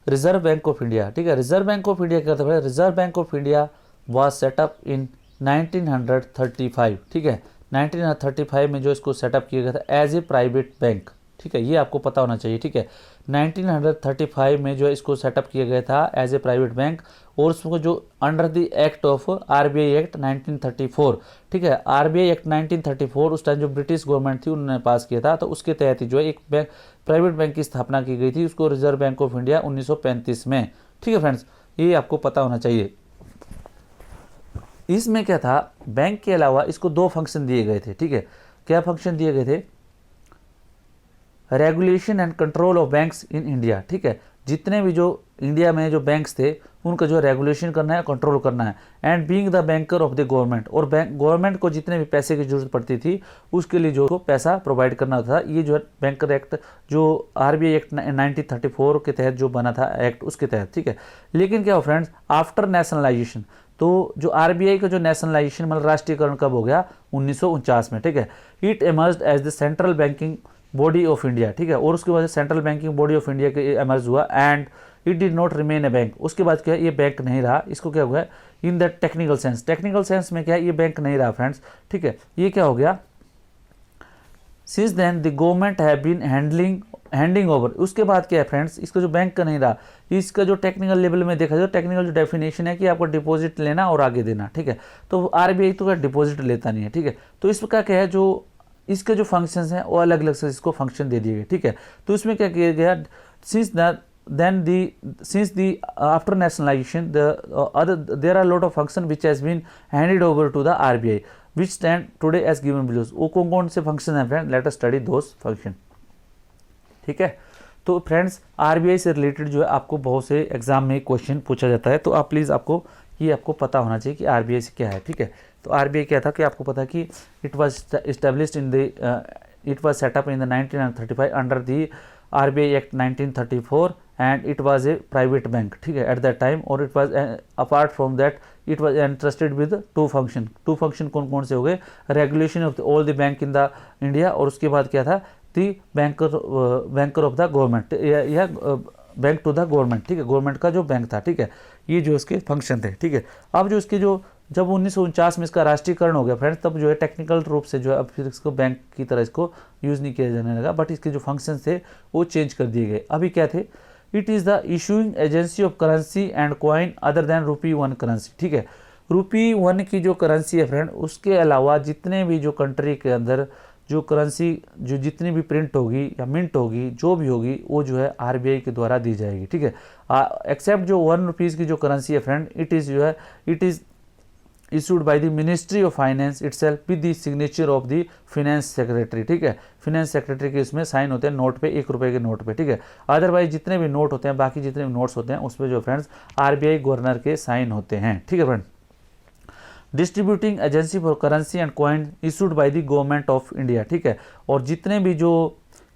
reserve bank of India, ठीक है, रिजर्व बैंक ऑफ इंडिया क्या होता है, reserve bank of India was set up in 1935, ठीक है, 1935 में जो इसको सेटअप किया गया था एज ए प्राइवेट बैंक, ठीक है, ये आपको पता होना चाहिए, ठीक है। 1935 में जो इसको सेटअप किया गया था एज ए प्राइवेट बैंक, और उसको जो under the act of RBI act 1934, ठीक है, आरबीआई एक्ट 1934 उस टाइम जो ब्रिटिश गवर्नमेंट थी उन्होंने पास किया था, तो उसके तहत ही जो है एक बैंक प्राइवेट बैंक की स्थापना की गई थी, उसको रिजर्व बैंक ऑफ इंडिया 1935 में, ठीक है फ्रेंड्स, ये आपको पता होना चाहिए। इसमें क्या था, बैंक के अलावा इसको 2 फंक्शन दिए गए थे, ठीक है, क्या फंक्शन दिए गए थे, regulation and control of banks in India, ठीक है, जितने भी जो इंडिया में जो बैंक्स थे उनका जो रेगुलेशन करना है, कंट्रोल करना है, and being the banker of the government, और गवर्नमेंट को जितने भी पैसे की जरूरत पड़ती थी उसके लिए जो पैसा प्रोवाइड करना होता था, ये जो है बैंकर एक्ट जो आरबीआई एक्ट 1934 के तहत जो बना था एक्ट, उसके तहत, ठीक है। लेकिन क्या हो फ्रेंड्स, आफ्टर नेशनलाइजेशन, तो जो आरबीआई का जो नेशनलाइजेशन मतलब राष्ट्रीयकरण कब हो गया, 1949 में, ठीक है, it emerged as the central banking body of India, ठीक है, और उसके बाद central banking body of India के एमर्ज हुआ, and it did not remain a bank, उसके बाद क्या है, ये बैंक नहीं रहा, इसको क्या हो गया, इन द टेक्निकल सेंस में क्या है, ये बैंक नहीं रहा फ्रेंड्स, ठीक है, ये क्या हो गया, since then the government have been handing over, उसके बाद क्या है फ्रेंड्स, इसका जो बैंक का नहीं रहा, इसका जो टेक्निकल लेवल में देखा जाए, टेक्निकल जो डेफिनेशन है कि आपको डिपॉजिट लेना और आगे देना, ठीक है, तो आरबीआई तो डिपॉजिट लेता नहीं है, ठीक है, तो इसका क्या है, जो इसके जो फंक्शंस हैं वो अलग अलग से इसको फंक्शन दे दिए गए, ठीक है। तो इसमें क्या किया गया, since the after nationalization there are lot of function which has been handed over to the RBI which stand today as given below, वो कौन से फंक्शन है फ्रेंड, लेट अस स्टडी दोस फंक्शन, ठीक है। तो फ्रेंड्स आरबीआई से related जो है आपको बहुत से एग्जाम में क्वेश्चन पूछा जाता है, तो आप प्लीज़ आपको ये आपको पता होना चाहिए कि आरबीआई से क्या है, ठीक है। तो आरबीआई क्या था कि आपको पता कि it was established it was set up in the 1935 under the RBI act 1934 and it was a private bank, ठीक है, एट दैट टाइम, और it was apart from that it was entrusted with 2 function कौन से हो गए, regulation of all the bank in the India, और उसके बाद क्या था, the banker of the government या बैंक टू द गवर्नमेंट, ठीक है, गवर्नमेंट का जो बैंक था, ठीक है, ये जो इसके फंक्शन थे, ठीक है। अब जो इसके जो जब 1949 में इसका राष्ट्रीयकरण हो गया फ्रेंड्स, तब जो है टेक्निकल रूप से जो है अब फिर इसको बैंक की तरह इसको यूज़ नहीं किया जाने लगा, बट इसके जो फंक्शन थे वो चेंज कर दिए गए। अभी क्या थे, it is the issuing agency of currency and coin other than ₹1 currency, ठीक है। ₹1 की जो करेंसी है फ्रेंड, उसके अलावा जितने भी जो कंट्री के अंदर जो करेंसी जो जितनी भी प्रिंट होगी या मिंट होगी जो भी होगी वो जो है आरबीआई के द्वारा दी जाएगी, ठीक है। एक्सेप्ट जो ₹1 की जो करेंसी है friend, it is issued by the Ministry of Finance itself with the signature of the Finance Secretary, ठीक है। फिनेंस सेक्रेटरी के इसमें साइन होते हैं नोट पे, ₹1 के नोट पे, ठीक है। अदरवाइज जितने भी नोट होते हैं, बाकी जितने भी नोट्स होते हैं उसमें जो फ्रेंड्स आरबीआई गवर्नर के साइन होते हैं, ठीक है friend. Distributing agency for currency and coin issued by the government of India, ठीक है। और जितने भी जो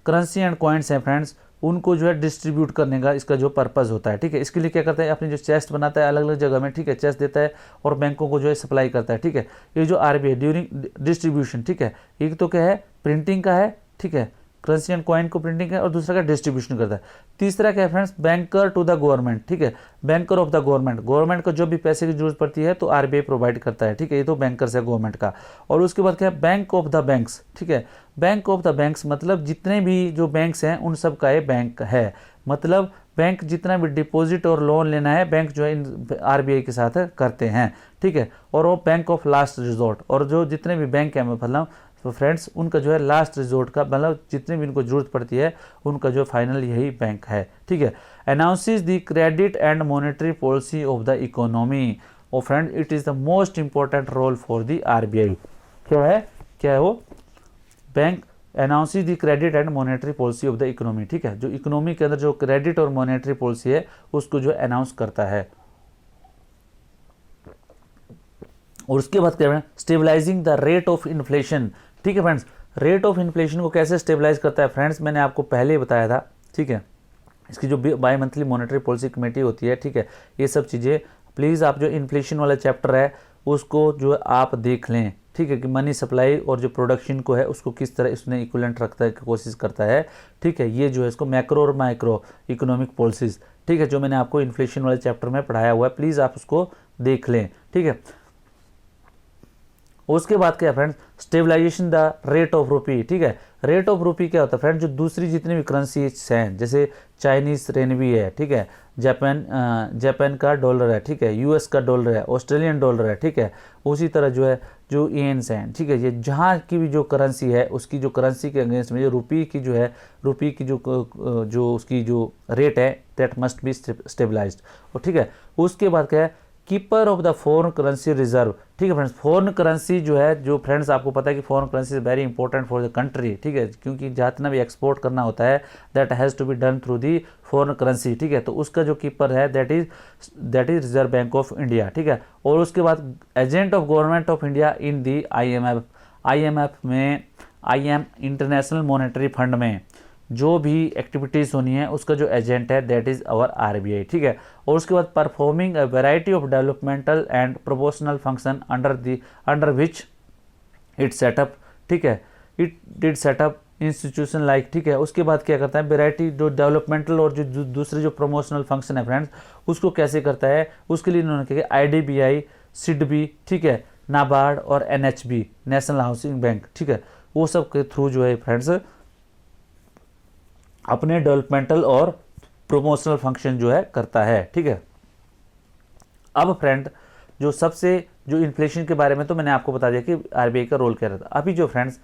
करेंसी एंड कॉइन्स हैं फ्रेंड्स, उनको जो है डिस्ट्रीब्यूट करने का इसका जो पर्पस होता है, ठीक है। इसके लिए क्या करता है, अपनी जो चेस्ट बनाता है अलग अलग जगह में, ठीक है, चेस्ट देता है और बैंकों को जो है सप्लाई करता है, ठीक है। ये जो आरबीआई ड्यूरिंग डिस्ट्रीब्यूशन, ठीक है, एक तो क्या है प्रिंटिंग का है, ठीक है, करेंसी एंड कॉइन को प्रिंटिंग है, और दूसरा का डिस्ट्रीब्यूशन करता है। तीसरा क्या है friends, banker to the government, ठीक है, banker of the government, government को जो भी पैसे की जरूरत पड़ती है तो आरबीआई प्रोवाइड करता है, ठीक है। ये तो बैंकर्स है गवर्नमेंट का। और उसके बाद क्या है, बैंक ऑफ द बैंक्स, ठीक है। बैंक ऑफ द बैंक्स मतलब जितने भी जो बैंक्स हैं उन सब का ये बैंक है, मतलब बैंक जितना भी डिपॉजिट और लोन लेना है बैंक जो है इन आरबीआई के साथ करते हैं, ठीक है। और वो बैंक ऑफ लास्ट रिजॉर्ट, और जो जितने भी बैंक हैं मतलब तो फ्रेंड्स उनका जो है लास्ट रिजोर्ट का मतलब जितने भी इनको जरूरत पड़ती है उनका जो फाइनल यही बैंक है, ठीक है। Announces the credit and monetary policy of the economy, और friend it is the most important role for the RBI. क्या है वो, bank announces the credit and monetary policy of the economy, ठीक है। जो इकोनॉमी के अंदर जो क्रेडिट और मॉनेटरी पॉलिसी है उसको जो अनाउंस करता है। और उसके बाद क्या है, stabilising the rate of inflation, ठीक है फ्रेंड्स। रेट ऑफ इन्फ्लेशन को कैसे स्टेबलाइज करता है फ्रेंड्स, मैंने आपको पहले ही बताया था, ठीक है। इसकी जो by monthly monetary policy committee होती है, ठीक है, ये सब चीज़ें प्लीज़ आप जो इन्फ्लेशन वाला चैप्टर है उसको जो आप देख लें, ठीक है, कि मनी सप्लाई और जो प्रोडक्शन को है उसको किस तरह इसने इक्विवेलेंट रखता है, कोशिश करता है, ठीक है। ये जो है इसको मैक्रो और माइक्रो इकोनॉमिक पॉलिसीज, ठीक है, जो मैंने आपको इन्फ्लेशन वाले चैप्टर में पढ़ाया हुआ है, प्लीज़ आप उसको देख लें, ठीक है। उसके बाद क्या है friends, stabilisation the rate of rupee, ठीक है। रेट ऑफ रुपी क्या होता है फ्रेंड, जो दूसरी जितनी भी करेंसीज हैं, जैसे चाइनीज रेनबी है, ठीक है, जापान का डॉलर है, ठीक है, यूएस का डॉलर है, ऑस्ट्रेलियन डॉलर है, ठीक है। उसी तरह जो है जो येन्स हैं, ठीक है, ये जहाँ की भी जो करेंसी है उसकी जो करेंसी के अगेंस्ट में जो रुपी की जो है, रुपी की जो उसकी जो रेट है दैट मस्ट बी स्टेबलाइज्ड, और ठीक है। उसके बाद क्या है, keeper of the foreign currency reserve, ठीक है फ्रेंड्स। फॉरेन करेंसी जो है, जो फ्रेंड्स आपको पता है कि foreign currency is very important for the country, ठीक है, क्योंकि जितना भी एक्सपोर्ट करना होता है that has to be done through the foreign currency, ठीक है। तो उसका जो कीपर है that is reserve bank of India, ठीक है। और उसके बाद agent of government of India in the IMF में, इंटरनेशनल मॉनेटरी फंड में जो भी एक्टिविटीज़ होनी है उसका जो एजेंट है दैट इज़ आवर आरबीआई, ठीक है। और उसके बाद performing a variety of developmental and proportional function under which it setup, ठीक है, it did setup institution like, ठीक है। उसके बाद क्या करता है, वैरायटी जो डेवलपमेंटल और जो दूसरे जो प्रमोशनल फंक्शन है फ्रेंड्स उसको कैसे करता है, उसके लिए इन्होंने क्या किया, IDBI, SIDBI, ठीक है, नाबार्ड और NHB, नेशनल हाउसिंग बैंक, ठीक है, वो सब के थ्रू जो है फ्रेंड्स अपने डेवलपमेंटल और प्रोमोशनल फंक्शन जो है करता है, ठीक है। अब फ्रेंड जो सबसे जो इन्फ्लेशन के बारे में तो मैंने आपको बता दिया कि आरबीआई का रोल क्या रहता है। अभी जो friends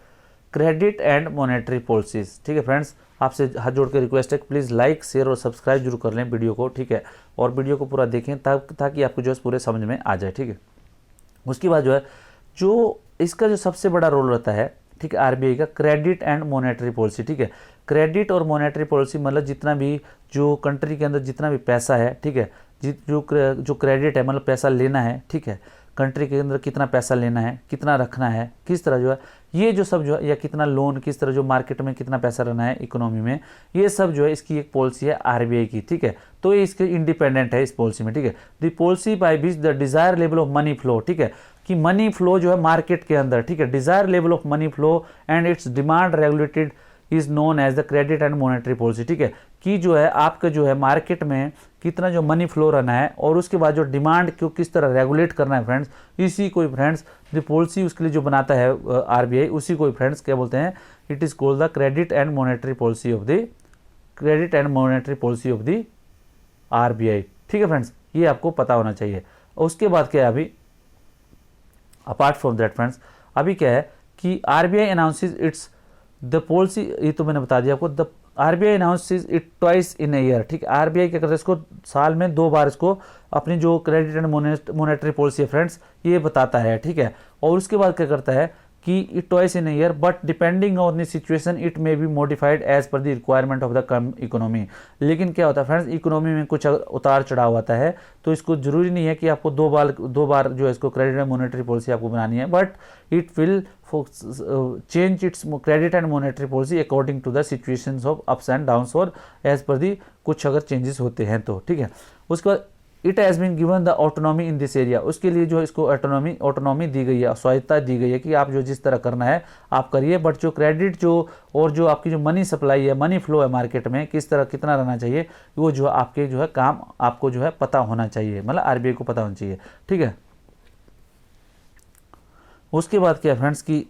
credit and monetary policies, ठीक है फ्रेंड्स, आपसे हाथ जोड़ के रिक्वेस्ट है प्लीज़ लाइक शेयर और सब्सक्राइब जरूर कर लें वीडियो को, ठीक है, और वीडियो को पूरा देखें ताकि आपको जो है पूरे समझ में आ जाए, ठीक है। उसके बाद जो है जो इसका जो सबसे बड़ा रोल रहता है, ठीक है, आरबीआई का क्रेडिट एंड मॉनेटरी पॉलिसी, ठीक है। क्रेडिट और मॉनेटरी पॉलिसी मतलब जितना भी जो कंट्री के अंदर जितना भी पैसा है, ठीक है, जो क्रेडिट है मतलब पैसा लेना है, ठीक है, कंट्री के अंदर कितना पैसा लेना है, कितना रखना है, किस तरह जो है ये जो सब जो है, या कितना लोन, किस तरह जो मार्केट में कितना पैसा रहना है इकोनॉमी में, ये सब जो है इसकी एक पॉलिसी है आरबीआई की, ठीक है। तो ये इसके इंडिपेंडेंट है इस पॉलिसी में, ठीक है। The policy by which the desire level of money flow, ठीक है, कि मनी फ्लो जो है मार्केट के अंदर, ठीक है, desire level of money flow and its demand regulated is known as the credit and monetary policy, ठीक है, कि जो है आपका जो है मार्केट में कितना जो मनी फ्लो रहना है और उसके बाद जो डिमांड को किस तरह रेगुलेट करना है फ्रेंड्स, इसी को फ्रेंड्स जो पॉलिसी उसके लिए जो बनाता है आरबीआई, उसी को फ्रेंड्स क्या बोलते हैं, it is called the credit and monetary policy of the RBI. ठीक है फ्रेंड्स, ये आपको पता होना चाहिए। और उसके बाद क्या है अभी, अपार्ट फ्रॉम दैट फ्रेंड्स, अभी क्या है कि RBI announces it's the policy, ये तो मैंने बता दिया आपको, the RBI announces it twice in a year. ठीक है, आरबीआई क्या करता है, इसको साल में 2 बार इसको अपनी जो क्रेडिट एंड मॉनेटरी पॉलिसी है फ्रेंड्स, ये बताता है। ठीक है, और उसके बाद क्या करता है कि it twice in year, but depending on the situation it may be modified as per the requirement of the economy. लेकिन क्या होता है फ्रेंड्स, इकोनॉमी में कुछ उतार चढ़ाव आता है, तो इसको जरूरी नहीं है कि आपको 2 बार जो है इसको क्रेडिट एंड मॉनेटरी पॉलिसी आपको बनानी है, but it will change its credit and monetary policy according to the situations of ups and downs, और एज पर दी कुछ अगर चेंजेस होते हैं तो। ठीक है, उसके बाद it has been given the autonomy in this area, उसके लिए जो इसको ऑटोनॉमी दी गई है, स्वायत्ता दी गई है कि आप जो जिस तरह करना है आप करिए, बट जो क्रेडिट जो और जो आपकी जो मनी सप्लाई है, मनी फ्लो है मार्केट में किस तरह कितना रहना चाहिए, वो जो आपके जो है काम आपको जो है पता होना चाहिए, मतलब आरबीआई को पता होना चाहिए। ठीक है, उसके बाद क्या फ्रेंड्स की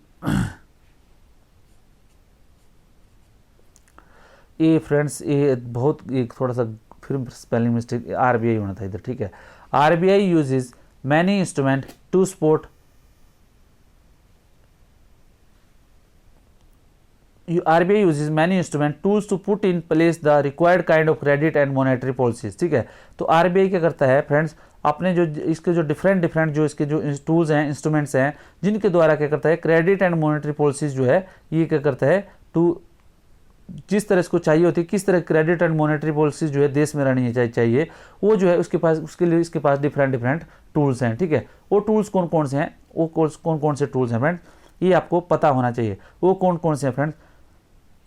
ये फ्रेंड्स ये बहुत एक थोड़ा सा फिर स्पेलिंग मिस्टेक, आरबीआई होना था इधर। ठीक है, RBI uses many instrument to support, RBI uses many instrument tools to put in place the required kind of credit and monetary policies. ठीक है, तो आरबीआई क्या करता है फ्रेंड्स, अपने जो इसके जो डिफरेंट जो इसके जो टूल्स हैं, इंस्ट्रूमेंट्स हैं, जिनके द्वारा क्या करता है क्रेडिट एंड मॉनेटरी पॉलिसीज जो है ये क्या करता है, टू जिस तरह इसको चाहिए होती है, किस तरह क्रेडिट एंड मॉनेटरी पॉलिसीज जो है देश में रहनी चाहिए, वो जो है उसके पास, उसके लिए इसके पास डिफरेंट टूल्स हैं। ठीक है, वो टूल्स कौन कौन से हैं, वो कौन से टूल्स हैं फ्रेंड्स, ये आपको पता होना चाहिए। वो कौन से हैं फ्रेंड्स,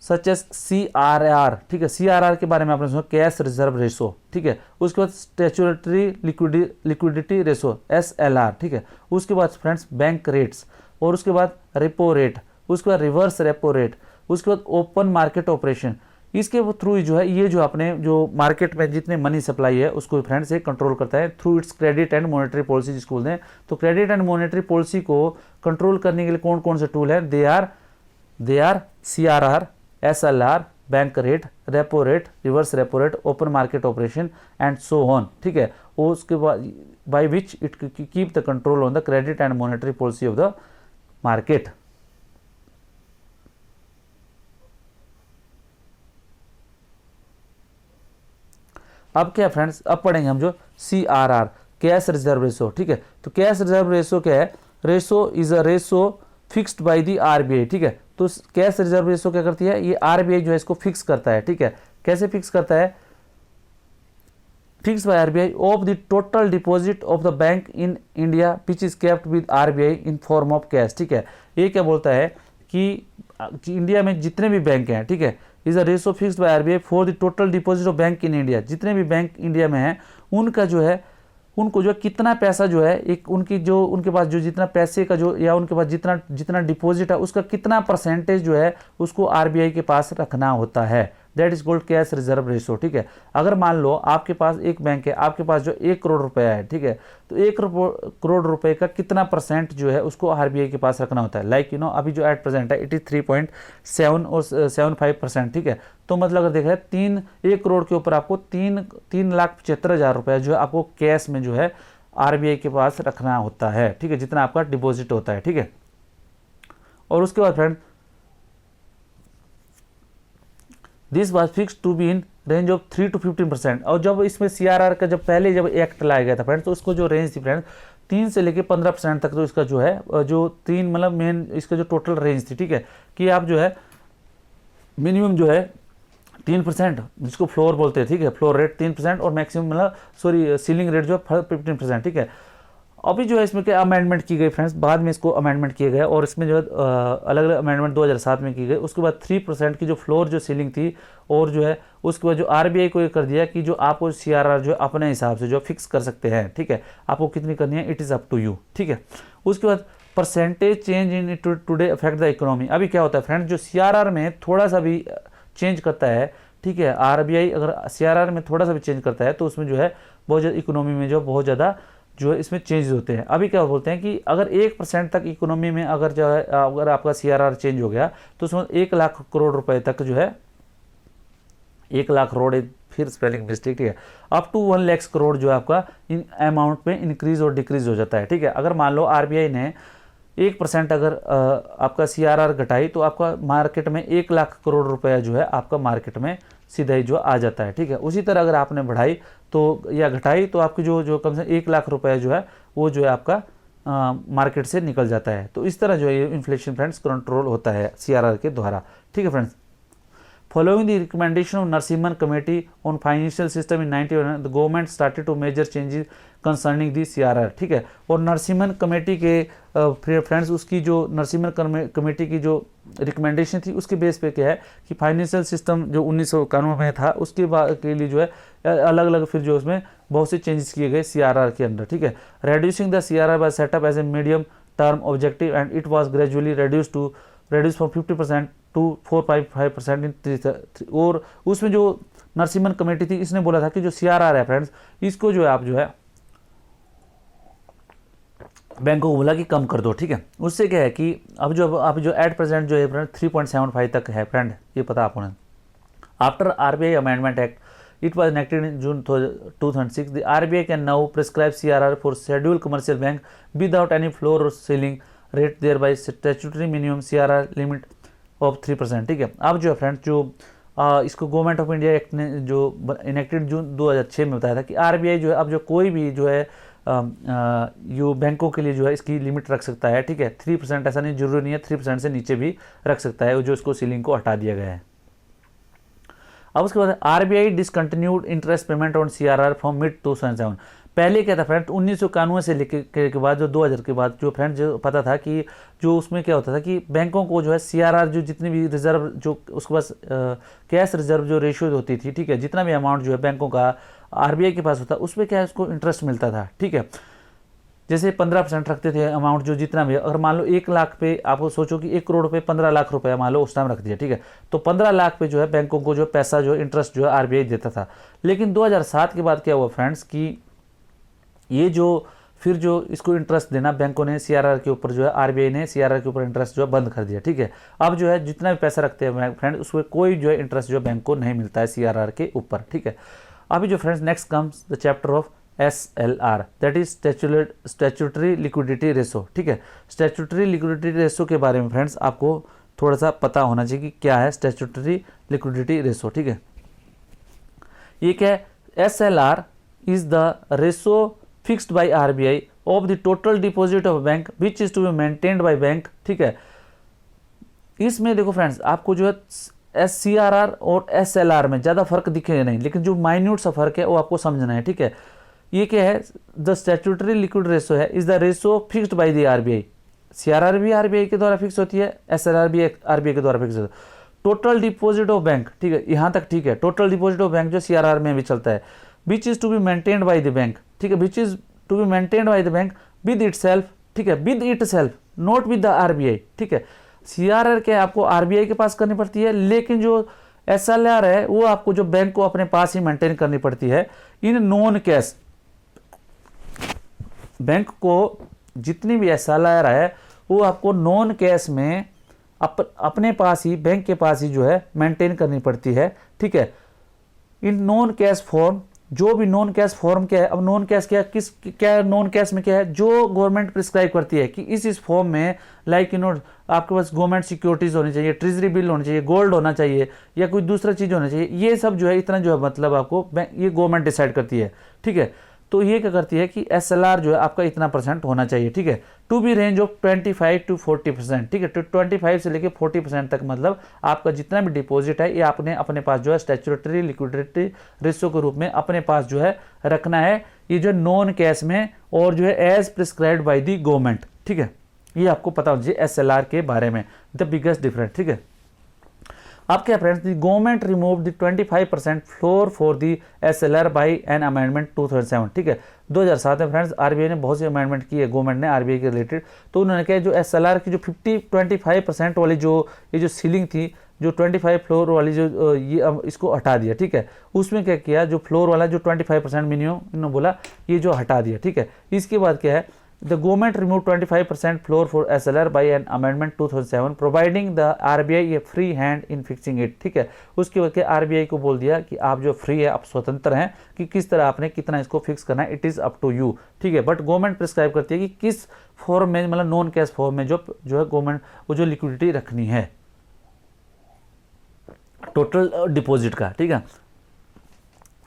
सच एस CRR। ठीक है, CRR के बारे में आपने सुना, कैश रिजर्व रेशो। ठीक है, उसके बाद स्टैट्यूटरी लिक्विडिटी रेशो SLR। ठीक है, उसके बाद फ्रेंड्स बैंक रेट्स, और उसके बाद रेपो रेट, उसके बाद रिवर्स रेपो रेट, उसके बाद ओपन मार्केट ऑपरेशन। इसके थ्रू जो है ये जो अपने जो मार्केट में जितने मनी सप्लाई है उसको फ्रेंड्स से कंट्रोल करता है through its credit and monetary policy जिसको बोलते हैं। तो क्रेडिट एंड मॉनेटरी पॉलिसी को कंट्रोल करने के लिए कौन कौन से टूल है, they are CRR, SLR, bank rate, repo rate, reverse repo rate, open market operation and so on. ठीक है, और उसके बाद by which it keep the control on the credit and monetary policy of the market. अब क्या friends, अब पढ़ेंगे हम जो CRR, कैश रिजर्व रेशो। ठीक है, तो कैश रिजर्व रेशो क्या है, ratio is a ratio fixed bye the RBI. ठीक है, तो कैश रिजर्व रेशो क्या करती है, ये आरबीआई जो है इसको फिक्स करता है। ठीक है, कैसे फिक्स करता है, fix by RBI of the total deposit of the bank in India which is kept with RBI in form of cash. ठीक है, ये क्या बोलता है कि इंडिया में जितने भी बैंक हैं, ठीक है, is a ratio fixed by RBI for the total deposit of bank in India, जितने भी बैंक इंडिया में हैं उनका जो है, उनको जो कितना पैसा जो है, एक उनकी जो उनके पास जो जितना पैसे का जो या उनके पास जितना डिपॉजिट है उसका कितना परसेंटेज जो है उसको आरबीआई के पास रखना होता है, that is called cash reserve ratio. ठीक है, अगर मान लो आपके पास एक बैंक है, आपके पास जो 1 करोड़ रुपया है, ठीक है, तो 1 करोड़ रुपए का कितना परसेंट जो है उसको आरबीआई के पास रखना होता है, लाइक यू नो अभी जो एट प्रेजेंट है 83.7 और 75%। ठीक है, तो मतलब अगर देखा है 1 करोड़ के ऊपर आपको 3,75,000 रुपया जो है आपको कैश में जो है आरबीआई के पास रखना होता है। ठीक है, जितना आपका डिपॉजिट होता है। ठीक है, और उसके बाद friend this was fixed to be in range of 3 to 15%। और जब इसमें CRR का जब एक्ट लाया गया था फ्रेंड्स, तो उसको जो रेंज थी फ्रेंड्स 3 से लेके 15% तक, तो इसका जो है जो 3 मतलब मेन इसका जो टोटल रेंज थी, ठीक है, कि आप जो है मिनिमम जो है 3%, जिसको फ्लोर बोलते हैं, ठीक है, फ्लोर रेट 3% और मैक्सिमम मतलब सीलिंग रेट जो है 15%। ठीक है, अभी जो है इसमें क्या अमेंडमेंट की गई फ्रेंड्स, बाद में इसको अमेंडमेंट किया गया और इसमें जो है अलग अलग अमेंडमेंट 2007 में की गई। उसके बाद 3% की जो फ्लोर जो सीलिंग थी, और जो है उसके बाद जो आरबीआई को ये कर दिया कि जो आपको CRR जो है अपने हिसाब से जो फिक्स कर सकते हैं। ठीक है, आपको कितनी करनी है, it is up to you. ठीक है, उसके बाद percentage change in today affect the economy. अभी क्या होता है फ्रेंड्स, जो CRR में थोड़ा सा भी चेंज करता है, ठीक है। आरबीआई अगर सीआरआर में थोड़ा सा भी चेंज करता है तो उसमें जो है बहुत ज़्यादा इकोनॉमी में जो बहुत ज़्यादा जो है इसमें चेंजेस होते हैं। अभी क्या बोलते हैं कि अगर 1% तक इकोनॉमी में अगर जो है अगर आपका सीआरआर चेंज हो गया तो उसमें 1 लाख करोड़ रुपए तक जो है 1 लाख करोड़, फिर स्पेलिंग मिस्टेक, ठीक है, अप टू 1 लाख करोड़ जो है आपका इन अमाउंट में इंक्रीज और डिक्रीज हो जाता है, ठीक है। अगर मान लो आरबीआई ने 1% अगर आपका सीआरआर घटाई तो आपका मार्केट में 1 लाख करोड़ रुपया जो है आपका मार्केट में सीधा ही जो आ जाता है, ठीक है। उसी तरह अगर आपने बढ़ाई तो या घटाई तो आपकी जो जो कम से 1 लाख रुपया जो है वो जो है आपका मार्केट से निकल जाता है। तो इस तरह जो है इन्फ्लेशन फ्रेंड्स कंट्रोल होता है सीआरआर के द्वारा, ठीक है friends. Following the recommendation of Narasimhan Committee on Financial System in 1991, the government started to measure changes concerning the CRR, ठीक है। और नरसिम्हन कमेटी के फ्रेंड्स उसकी जो नरसिम्हन कमेटी की जो रिकमेंडेशन थी उसके बेस पे क्या है कि फाइनेंशियल सिस्टम जो 1991 में था उसके के लिए जो है अलग अलग फिर जो उसमें बहुत से चेंजेस किए गए सीआरआर के अंदर, ठीक है। Reducing the CRR by setup as a medium term objective and it was gradually reduced from 50% to 4.5% in और उसमें जो नरसिम्हन कमेटी थी इसने बोला था कि जो सीआरआर है फ्रेंड्स इसको जो है आप जो है बैंकों को बोला कि कम कर दो, ठीक है। उससे क्या है कि अब जो एट प्रेजेंट जो है फ्रेंड 3.75 तक है फ्रेंड, ये पता आपको ना। After RBI amendment act it was enacted in June 2006 the RBI can now prescribe CRR for scheduled commercial bank without any floor or ceiling rate thereby statutory minimum CRR limit of 3%, ठीक है। अब जो है friends जो इसको government of India act ने जो enacted जून 2006 में बताया था कि आरबीआई जो है अब जो कोई भी जो है यो बैंकों के लिए जो है इसकी लिमिट रख सकता है, ठीक है। 3% ऐसा नहीं, जरूरी नहीं है 3% से नीचे भी रख सकता है, जो इसको सीलिंग को हटा दिया गया है। अब उसके बाद RBI discontinued interest payment on CRR from mid 2007। पहले क्या था फ्रेंड 1991 से लेकर के बाद जो 2000 के बाद जो फ्रेंड जो पता था कि जो उसमें क्या होता था कि बैंकों को जो है सीआरआर जो जितनी भी रिजर्व जो उसके पास कैश रिजर्व जो रेशियो होती थी, ठीक है, जितना भी अमाउंट जो है बैंकों का आरबीआई के पास होता उसमें क्या है उसको इंटरेस्ट मिलता था, ठीक है। जैसे 15% रखते थे अमाउंट जो जितना भी, अगर मान लो 1 लाख पे आप सोचो कि 1 करोड़ पे 15 लाख रुपया मान लो उस टाइम रख दिया, ठीक है, तो 15 लाख पे जो है बैंकों को जो पैसा जो इंटरेस्ट जो है आरबीआई देता था। लेकिन 2007 के बाद क्या हुआ फ्रेंड्स कि ये जो फिर जो इसको इंटरेस्ट देना बैंकों ने सीआरआर के ऊपर जो है आरबीआई ने सीआरआर के ऊपर इंटरेस्ट जो है बंद कर दिया, ठीक है। अब जो है जितना भी पैसा रखते हैं फ्रेंड उसमें कोई जो है इंटरेस्ट जो बैंक को नहीं मिलता है सीआरआर के ऊपर, ठीक है। अभी जो friends next comes the chapter of SLR that is statutory liquidity ratio, ठीक है। स्टैट्यूटरी लिक्विडिटी रेशो के बारे में फ्रेंड्स आपको थोड़ा सा पता होना चाहिए कि क्या है स्टैट्यूटरी लिक्विडिटी रेशो, ठीक है। ये क्या है, SLR is the ratio fixed by RBI of the total deposit of bank which is to be maintained by bank, ठीक है। इसमें देखो फ्रेंड्स आपको जो है SCRR और SLR में ज़्यादा फर्क दिखेगा नहीं, लेकिन जो माइन्यूट सा फर्क है वो आपको समझना है, ठीक है। ये क्या है, द स्टैट्यूटरी लिक्विड रेशो है is the ratio fixed bye the RBI. CRR भी आरबीआई के द्वारा फिक्स होती है, SLR भी आरबीआई के द्वारा फिक्स होता है। टोटल डिपॉजिट ऑफ बैंक, ठीक है, यहाँ तक ठीक है। टोटल डिपॉजिट ऑफ बैंक जो सीआरआर में भी चलता है, which is to be maintained by the bank, ठीक है, which is to be maintained by the bank with itself, ठीक है, with itself not with the RBI, ठीक है। सीआरआर क्या आपको आरबीआई के पास करनी पड़ती है, लेकिन जो SLR है वो आपको जो बैंक को अपने पास ही मेंटेन करनी पड़ती है इन नॉन कैश। बैंक को जितनी भी SLR है वो आपको नॉन कैश में अपने पास ही बैंक के पास ही जो है मेंटेन करनी पड़ती है, ठीक है। इन नॉन कैश फॉर्म, जो भी नॉन कैश फॉर्म क्या है, अब नॉन कैश क्या नॉन कैश में क्या है, जो गवर्नमेंट प्रिस्क्राइब करती है कि इस फॉर्म में लाइक आपके पास गवर्नमेंट सिक्योरिटीज होनी चाहिए, ट्रेजरी बिल होनी चाहिए, गोल्ड होना चाहिए या कोई दूसरा चीज होना चाहिए, ये सब जो है इतना जो है मतलब आपको ये गवर्नमेंट डिसाइड करती है, ठीक है। तो ये क्या करती है कि SLR जो है आपका इतना % होना चाहिए, ठीक है, to be range of 25 to 40%, ठीक है। तो 25 से लेके 40% तक मतलब आपका जितना भी डिपॉजिट है ये आपने अपने पास जो है स्टैट्यूटरी लिक्विडिटी रेशो के रूप में अपने पास जो है रखना है, ये जो नॉन कैश में और जो है as prescribed by the government, ठीक है। ये आपको पता होना चाहिए SLR के बारे में, द बिगेस्ट डिफरेंस, ठीक है। अब क्या friends, the government remove the 25% floor for the SLR by an amendment 2007, ठीक है। 2007 में फ्रेंड्स आरबीआई ने बहुत सी अमेंडमेंट की है गवर्नमेंट ने आरबीआई के रिलेटेड, तो उन्होंने क्या जो SLR की जो 25% वाली जो ये जो सीलिंग थी जो 25 फ्लोर वाली जो ये अब इसको हटा दिया, ठीक है। उसमें क्या किया, जो फ्लोर वाला जो 25% मिनिमम इन्होंने बोला ये जो हटा दिया, ठीक है। इसके बाद क्या है, the government remove 25% floor for SLR by N amendment 2007 providing the RBI A free hand in fixing it, ठीक है। उसके बाद क्या RBI को बोल दिया कि आप जो फ्री है, आप स्वतंत्र हैं कि किस तरह आपने कितना इसको फिक्स करना है, it is up to you, ठीक है। बट गवर्नमेंट प्रिस्क्राइब करती है कि किस फॉर्म में, मतलब नॉन कैश फॉर्म में जो है गवर्नमेंट वो जो लिक्विडिटी रखनी है टोटल डिपॉजिट का, ठीक है।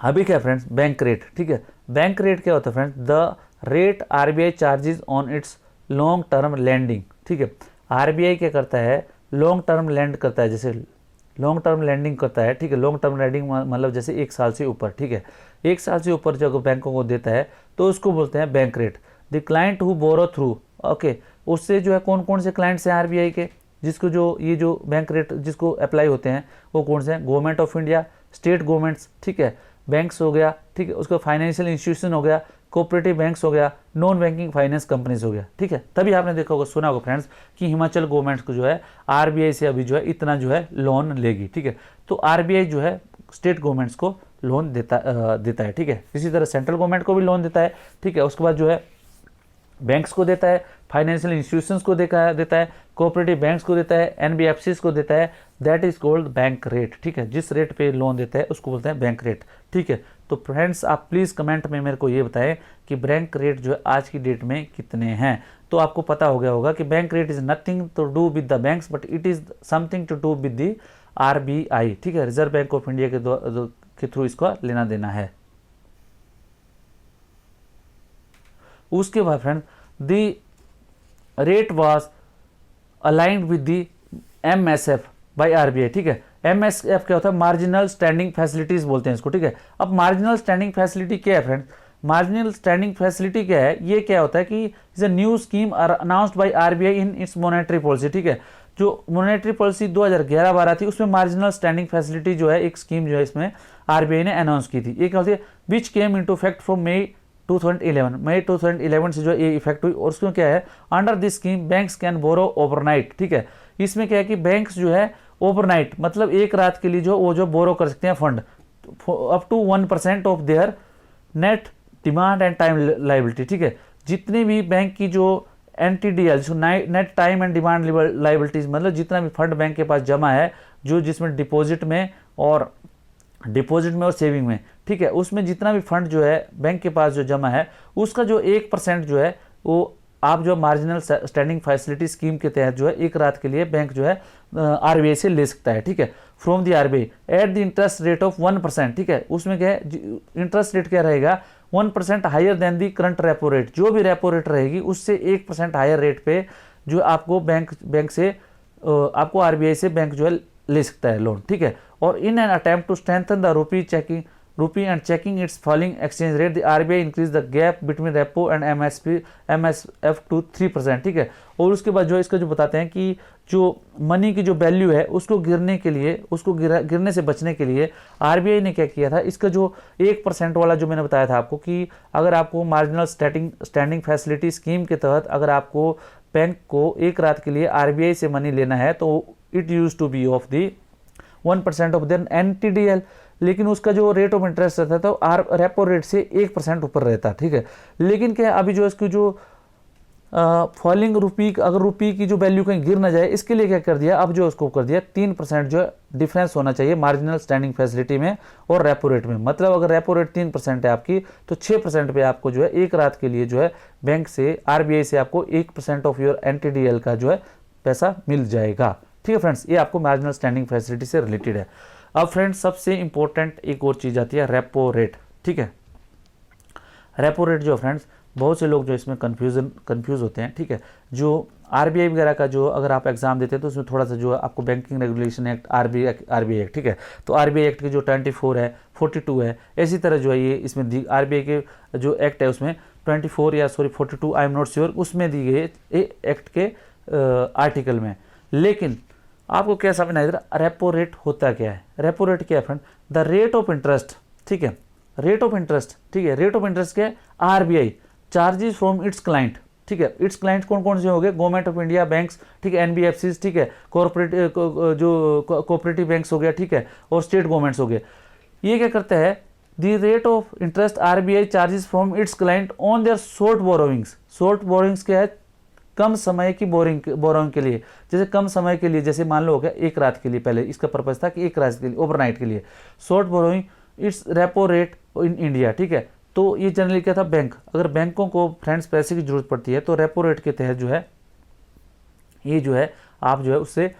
अभी क्या है फ्रेंड्स, बैंक रेट, ठीक है। बैंक रेट क्या होता है friends, the rate RBI charges on its long term lending, ठीक है। RBI क्या करता है, लॉन्ग टर्म लैंड करता है, जैसे लॉन्ग टर्म लैंडिंग करता है, ठीक है। लॉन्ग टर्म लैंडिंग मतलब जैसे 1 साल से ऊपर, ठीक है। 1 साल से ऊपर जब बैंकों को देता है तो उसको बोलते हैं bank rate. The client who borrow through, okay, उससे जो है कौन कौन से क्लाइंट्स हैं RBI के, जिसको जो ये जो बैंक रेट जिसको अप्लाई होते हैं वो कौन से हैं, government of India, state governments, ठीक है, बैंक्स हो गया, ठीक है, उसका फाइनेंशियल इंस्टीट्यूशन हो गया, कोऑपरेटिव बैंक्स हो गया, नॉन बैंकिंग फाइनेंस कंपनीज हो गया, ठीक है। तभी आपने देखा होगा, सुना होगा फ्रेंड्स कि हिमाचल गवर्नमेंट को जो है RBI से अभी जो है इतना जो है लोन लेगी, ठीक है। तो RBI जो है स्टेट गवर्नमेंट्स को लोन देता है, ठीक है। इसी तरह सेंट्रल गवर्नमेंट को भी लोन देता है, ठीक है। उसके बाद जो है बैंक्स को देता है, फाइनेंशियल इंस्टीट्यूशंस को देता है, कोऑपरेटिव बैंक्स को देता है, NBFCs को देता है, that is called bank rate, ठीक है। जिस रेट पे लोन देता है उसको बोलते हैं बैंक रेट, ठीक है। तो फ्रेंड्स आप प्लीज़ कमेंट में मेरे को ये बताएं कि बैंक रेट जो है आज की डेट में कितने हैं। तो आपको पता हो गया होगा कि bank rate is nothing to do with the banks but it is something to do with the RBI, ठीक है। रिजर्व बैंक ऑफ इंडिया के थ्रू इसका लेना देना है। उसके बाद friend the rate was aligned with the MSF by RBI, ठीक है। MSF क्या होता है, मार्जिनल स्टैंडिंग फैसिलिटीज बोलते हैं इसको, ठीक है। अब मार्जिनल स्टैंडिंग फैसिलिटी क्या है फ्रेंड, मार्जिनल स्टैंडिंग फैसिलिटी क्या है, ये क्या होता है कि is a new scheme announced by RBI in its monetary policy, ठीक है। जो मॉनेटरी पॉलिसी 2011-12 थी उसमें मार्जिनल स्टैंडिंग फैसिलिटी जो है एक स्कीम जो है इसमें RBI ने अनाउंस की थी। ये क्या होती है, विच केम इनटू इफेक्ट फ्रॉम मई 2011 से जो ये इफेक्ट हुई। और उसमें क्या है, under this scheme banks can borrow overnight, ठीक है। इसमें क्या है कि बैंक्स जो है ओवरनाइट मतलब एक रात के लिए जो वो जो बोरो कर सकते हैं fund up to 1% of their net demand and time liability, ठीक है। जितने भी बैंक की जो NTDL net time and demand liabilities, मतलब जितना भी फंड बैंक के पास जमा है, जो जिसमें डिपॉजिट में और सेविंग में, ठीक है, उसमें जितना भी फंड जो है बैंक के पास जो जमा है उसका जो 1% जो है वो आप जो मार्जिनल स्टैंडिंग फैसिलिटी स्कीम के तहत जो है एक रात के लिए बैंक जो है RBI से ले सकता है, ठीक है, from the RBI at the interest rate of 1%, ठीक है। उसमें क्या है, इंटरेस्ट रेट क्या रहेगा, 1% higher than the current repo rate, जो भी रेपो रेट रहेगी उससे 1% हायर रेट पे जो आपको बैंक से आपको RBI से बैंक जो है ले सकता है लोन, ठीक है। और in an attempt to strengthen the rupee and checking its falling exchange rate, the RBI increase the gap between repo and MSF to 3%, ठीक है। और उसके बाद जो इसका जो बताते हैं कि जो मनी की जो वैल्यू है उसको गिरने के लिए, उसको गिरने से बचने के लिए RBI ने क्या किया था, इसका जो 1% वाला जो मैंने बताया था आपको कि अगर आपको मार्जिनल स्टैंडिंग फैसिलिटी स्कीम के तहत अगर आपको बैंक को एक रात के लिए RBI से मनी लेना है तो it use to be of the 1% of then NTDL, लेकिन उसका जो रेट ऑफ इंटरेस्ट रहता है तो रेपो रेट से 1% ऊपर रहता, ठीक है। लेकिन क्या अभी जो इसकी जो फॉलिंग रूपी, अगर रूपी की जो वैल्यू कहीं गिर ना जाए इसके लिए क्या कर दिया, अब जो उसको कर दिया 3% जो डिफरेंस होना चाहिए मार्जिनल स्टैंडिंग फैसिलिटी में और रेपो रेट में। मतलब अगर रेपो रेट 3% है आपकी तो 6% पे आपको जो है एक रात के लिए जो है बैंक से RBI से आपको 1% ऑफ योर NTDL का जो है पैसा मिल जाएगा, ठीक है फ्रेंड्स। ये आपको मार्जिनल स्टैंडिंग फैसिलिटी से रिलेटेड है। अब फ्रेंड्स सबसे इंपॉर्टेंट एक और चीज़ आती है रेपो रेट, ठीक है। रेपो रेट जो फ्रेंड्स बहुत से लोग जो इसमें कंफ्यूज होते हैं, ठीक है। जो RBI वगैरह का जो अगर आप एग्जाम देते हैं तो उसमें थोड़ा सा जो आपको banking regulation act RBI act, ठीक है। तो RBI एक्ट के जो 24 है 42 है, इसी तरह जो है ये इसमें RBI के जो एक्ट है उसमें 24 या 42 आई एम नॉट श्योर उसमें दी गई एक्ट के आर्टिकल में। लेकिन आपको क्या समझना है इधर, रेपो रेट होता क्या है, रेपो रेट क्या है friend, the rate of interest, ठीक है, रेट ऑफ इंटरेस्ट, ठीक है। रेट ऑफ इंटरेस्ट क्या है, RBI charges from its client, ठीक है। इट्स क्लाइंट कौन कौन से हो गए, गवर्नमेंट ऑफ इंडिया बैंक्स, ठीक है, एनबीएफसी, ठीक है, कॉर्पोरेट जो कोऑपरेटिव बैंक्स हो गया, ठीक है, और स्टेट गवर्नमेंट्स हो गए। ये क्या करता है, the rate of interest RBI charges from its client on their short borrowings. Short borrowings क्या है, कम समय की बोरोइंग के लिए, जैसे कम समय के लिए, जैसे मान लो हो गया एक रात के लिए, पहले इसका पर्पज था कि एक रात के लिए, ओवरनाइट के लिए। Short borrowing it's repo rate in India, ठीक है। तो ये जनरली क्या था, बैंक, अगर बैंकों को फ्रेंड्स पैसे की जरूरत पड़ती है तो रेपो रेट के तहत जो है ये जो है आप जो है उससे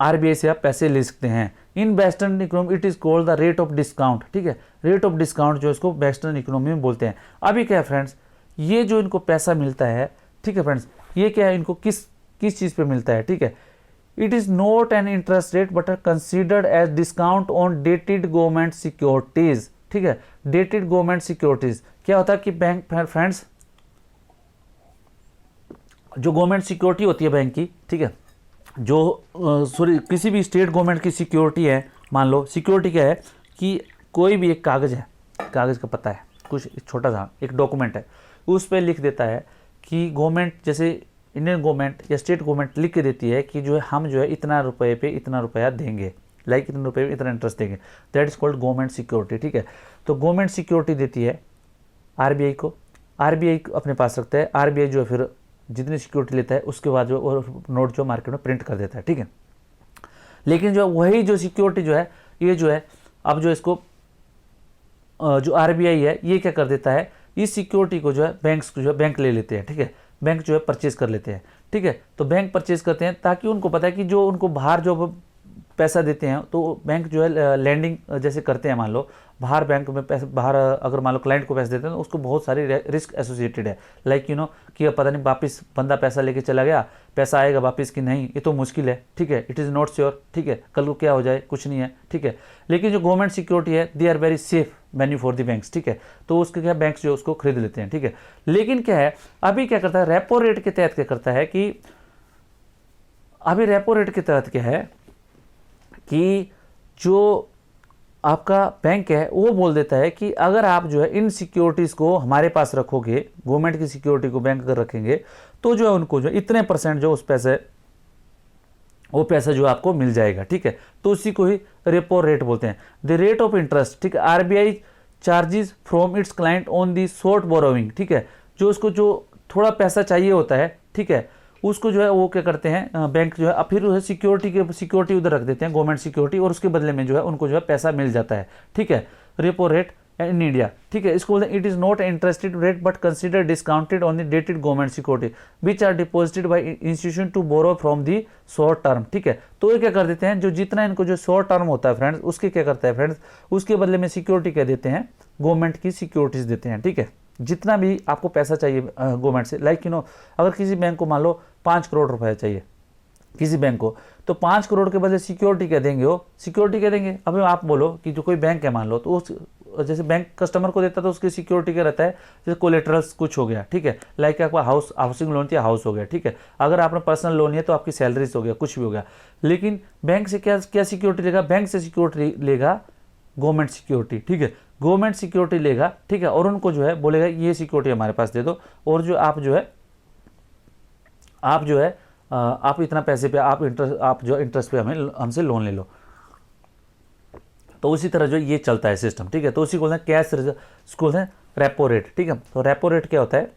आरबीआई से आप पैसे ले सकते हैं। In western economy it is called the rate of discount, ठीक है, रेट ऑफ डिस्काउंट जो इसको वेस्टर्न इकोनॉमी में बोलते हैं। अभी क्या है फ्रेंड्स, ये जो इनको पैसा मिलता है, ठीक है फ्रेंड्स, ये क्या है, इनको किस चीज पे मिलता है, ठीक है, it is not an interest rate but considered as discount on dated government securities, ठीक है। डेटेड गवर्नमेंट सिक्योरिटीज क्या होता है कि बैंक फ्रेंड्स जो गवर्नमेंट सिक्योरिटी होती है बैंक की, ठीक है, जो सॉरी किसी भी स्टेट गवर्नमेंट की सिक्योरिटी है, मान लो सिक्योरिटी क्या है कि कोई भी एक कागज़ है, कागज़ का पता है, कुछ छोटा सा एक डॉक्यूमेंट है, उस पर लिख देता है कि गवर्नमेंट, जैसे इंडियन गवर्नमेंट या स्टेट गवर्नमेंट लिख के देती है कि जो है हम जो है इतना रुपये पे इतना रुपया देंगे, लाइक इतने रुपये पे इतना इंटरेस्ट देंगे, that is called government security, ठीक है। तो गवर्नमेंट सिक्योरिटी देती है आरबीआई को, आरबीआई अपने पास रखता है, आरबीआई जो है फिर जितनी सिक्योरिटी लेता है उसके बाद जो और नोट जो मार्केट में प्रिंट कर देता है, ठीक है। लेकिन जो वही जो सिक्योरिटी जो है ये जो है अब जो इसको जो आरबीआई है ये क्या कर देता है, इस सिक्योरिटी को जो है बैंक्स को जो है बैंक ले लेते हैं, ठीक है, बैंक जो है परचेज कर लेते हैं, ठीक है। तो बैंक परचेज करते हैं ताकि उनको पता है कि जो उनको बाहर जो पैसा देते हैं तो बैंक जो है लैंडिंग जैसे करते हैं, मान लो बाहर बैंक में पैसे, बाहर अगर मान लो क्लाइंट को पैसे देते हैं तो उसको बहुत सारी रिस्क एसोसिएटेड है, लाइक यू नो कि पता नहीं वापस बंदा पैसा लेके चला गया, पैसा आएगा वापस कि नहीं, ये तो मुश्किल है, ठीक है, इट इज़ नॉट श्योर, ठीक है, कल को क्या हो जाए कुछ नहीं है, ठीक है। लेकिन जो गवर्नमेंट सिक्योरिटी है they are very safe venue for the banks, ठीक है, तो उसके क्या बैंक्स जो उसको खरीद लेते हैं, ठीक है। लेकिन क्या है, अभी क्या करता है, रेपो रेट के तहत क्या करता है कि अभी रेपो रेट के तहत क्या है कि जो आपका बैंक है वो बोल देता है कि अगर आप जो है इन सिक्योरिटीज़ को हमारे पास रखोगे, गवर्नमेंट की सिक्योरिटी को बैंक अगर रखेंगे तो जो है उनको जो इतने % जो उस पैसे वो पैसा जो आपको मिल जाएगा, ठीक है। तो उसी को ही रेपो रेट बोलते हैं, द रेट ऑफ इंटरेस्ट, ठीक है। RBI charges from its client on the short borrowing, ठीक है, जो उसको जो थोड़ा पैसा चाहिए होता है, ठीक है, उसको जो है वो क्या करते हैं बैंक जो है फिर उसे सिक्योरिटी उधर रख देते हैं, गवर्नमेंट सिक्योरिटी, और उसके बदले में जो है उनको जो है पैसा मिल जाता है, ठीक है। रेपो रेट इन इंडिया, ठीक है, इसको बोलते हैं it is not interested rate but consider discounted on the dated government security which are deposited by institution to borrow from the short term, ठीक है। तो ये क्या कर देते हैं, जो जितना इनको जो शॉर्ट टर्म होता है फ्रेंड्स, उसके क्या करता है फ्रेंड्स, उसके बदले में सिक्योरिटी क्या देते हैं, गवर्नमेंट की सिक्योरिटीज देते हैं, ठीक है। जितना भी आपको पैसा चाहिए गवर्नमेंट से, लाइक यू नो अगर किसी बैंक को मान लो 5 करोड़ रुपए चाहिए किसी बैंक को, तो 5 करोड़ के बदले सिक्योरिटी क्या देंगे, वो सिक्योरिटी क्या देंगे। अब आप बोलो कि जो कोई बैंक है मान लो, तो उस जैसे बैंक कस्टमर को देता है तो उसकी सिक्योरिटी क्या रहता है, जैसे कोलेटरल्स कुछ हो गया, ठीक है, लाइक आपका हाउसिंग लोन या हाउस हो गया, ठीक है। अगर आपने पर्सनल लोन लिया तो आपकी सैलरीज हो गया, कुछ भी हो गया। लेकिन बैंक से क्या सिक्योरिटी लेगा, बैंक से सिक्योरिटी लेगा गवर्नमेंट सिक्योरिटी, ठीक है, गवर्नमेंट सिक्योरिटी लेगा, ठीक है, और उनको जो है बोलेगा ये सिक्योरिटी हमारे पास दे दो, और जो आप जो है आप इतना पैसे पे आप जो इंटरेस्ट पे हमसे लोन ले लो। तो उसी तरह जो ये चलता है सिस्टम, ठीक है। तो उसी को बोलते हैं कैश, इसको बोलते हैं रेपो रेट, ठीक है। तो रेपो रेट क्या होता है,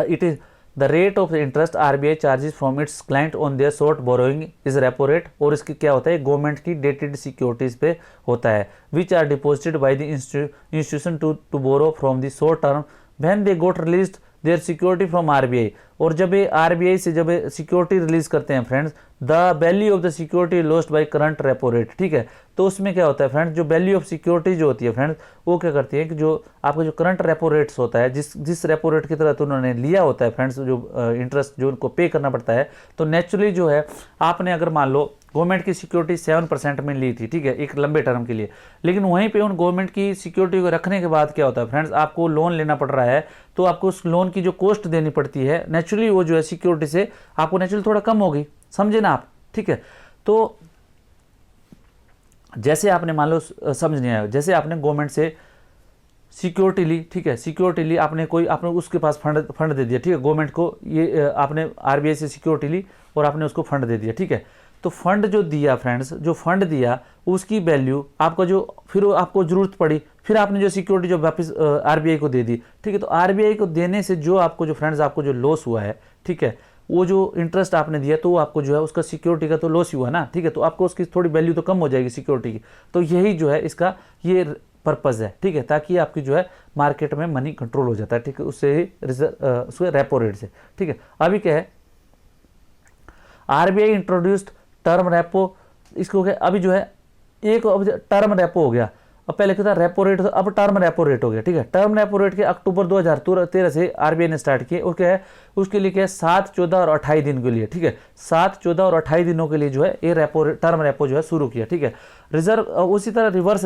it is the rate of interest RBI charges from its client on their short borrowing is repo rate, और इसकी क्या होता है, गवर्नमेंट की डेटेड सिक्योरिटीज पे होता है, which are deposited by the institution to borrow from the short term when they got released their security from RBI. और जब ये आरबीआई से जब सिक्योरिटी रिलीज करते हैं friends, the value of the security lost by current repo rate, ठीक है। तो उसमें क्या होता है फ्रेंड्स, जो वैल्यू ऑफ सिक्योरिटी जो होती है फ्रेंड्स, वो क्या करती है कि जो आपका जो करंट रेपो रेट्स होता है, जिस रेपो रेट की तरह तो उन्होंने लिया होता है फ्रेंड्स, जो इंटरेस्ट जो उनको पे करना पड़ता है, तो नेचुरली जो है आपने अगर मान लो गवर्नमेंट की सिक्योरिटी 7% में ली थी, ठीक है, एक लंबे टर्म के लिए, लेकिन वहीं पे उन गवर्नमेंट की सिक्योरिटी को रखने के बाद क्या होता है फ्रेंड्स, आपको लोन लेना पड़ रहा है, तो आपको उस लोन की जो कॉस्ट देनी पड़ती है नेचुरली वो जो है सिक्योरिटी से आपको नेचुरली थोड़ा कम होगी, समझे ना आप, ठीक है। तो जैसे आपने मान लो समझ नहीं आया, जैसे आपने गवर्नमेंट से सिक्योरिटीली, ठीक है, सिक्योरिटीली आपने उसके पास फंड दे दिया, ठीक है, गवर्नमेंट को, ये आपने आरबीआई से सिक्योरिटीली और आपने उसको फंड दे दिया, ठीक है। तो फंड जो दिया फ्रेंड्स, जो फंड दिया उसकी वैल्यू आपका जो, फिर आपको जरूरत पड़ी, फिर आपने जो सिक्योरिटी जो वापस आरबीआई को दे दी, ठीक है। तो आरबीआई को देने से जो आपको जो फ्रेंड्स आपको जो लॉस हुआ है, ठीक है, वो जो इंटरेस्ट आपने दिया तो वो आपको जो है उसका सिक्योरिटी का तो लॉस ही हुआ ना, ठीक है। तो आपको उसकी थोड़ी वैल्यू तो कम हो जाएगी सिक्योरिटी की। तो यही जो है इसका ये पर्पज़ है, ठीक है, ताकि आपकी जो है मार्केट में मनी कंट्रोल हो जाता है, ठीक है, उससे ही उसके रेपो रेट से, ठीक है। अभी क्या है, आरबीआई इंट्रोड्यूस्ड टर्म रेपो, इसको क्या अभी जो है एक टर्म रेपो हो गया, अब पहले क्या था रेपो रेट, अब टर्म रेपो रेट हो गया, ठीक है। टर्म रेपो रेट के अक्टूबर 2013 से आरबीआई ने स्टार्ट किए, और क्या है उसके लिए क्या है 7, 14 और 28 दिन के लिए, ठीक है, 7, 14 और 28 दिनों के लिए जो है ये रेपो टर्म रेपो जो है शुरू किया, ठीक है। रिजर्व उसी तरह रिवर्स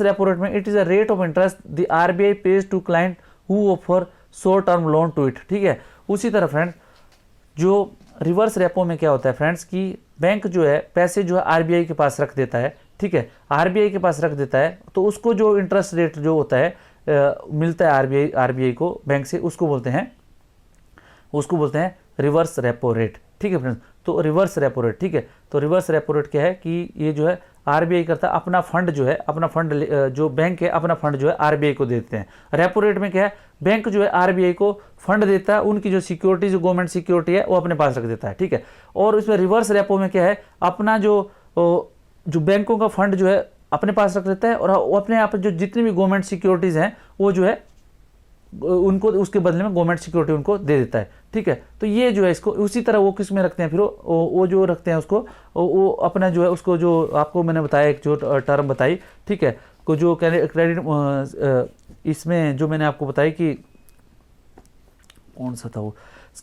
रेपो रेट में it is a rate of interest the RBI pays to client who offer short term loan to it, ठीक है। उसी तरह फ्रेंड्स जो रिवर्स रेपो में क्या होता है फ्रेंड्स कि बैंक जो है पैसे जो है आरबीआई के पास रख देता है, ठीक है, आरबीआई के पास रख देता है, तो उसको जो इंटरेस्ट रेट जो होता है मिलता है आरबीआई को बैंक से, उसको बोलते हैं रिवर्स रेपो रेट, ठीक है फ्रेंड्स। तो रिवर्स रेपो रेट, ठीक है, तो रिवर्स रेपो रेट क्या है कि ये जो है आरबीआई करता है अपना फंड जो है, अपना फंड जो बैंक है अपना फंड जो है आरबीआई को देते हैं। रेपो रेट में क्या है, बैंक जो है आरबीआई को फंड देता है, उनकी जो सिक्योरिटी जो गवर्नमेंट सिक्योरिटी है वो अपने पास रख देता है, ठीक है। और इसमें रिवर्स रेपो में क्या है, अपना जो बैंकों का फंड जो है अपने पास रख लेता है, और वो अपने आप जो जितनी भी गवर्नमेंट सिक्योरिटीज हैं वो जो है उनको उसके बदले में गवर्नमेंट सिक्योरिटी उनको दे देता है, ठीक है। तो ये जो है इसको उसी तरह वो किस में रखते हैं, फिर वो जो रखते हैं उसको वो अपना जो है उसको, जो आपको मैंने बताया एक जो टर्म बताई, ठीक है, को जो क्रेडिट इसमें जो मैंने आपको बताई कि कौन सा था वो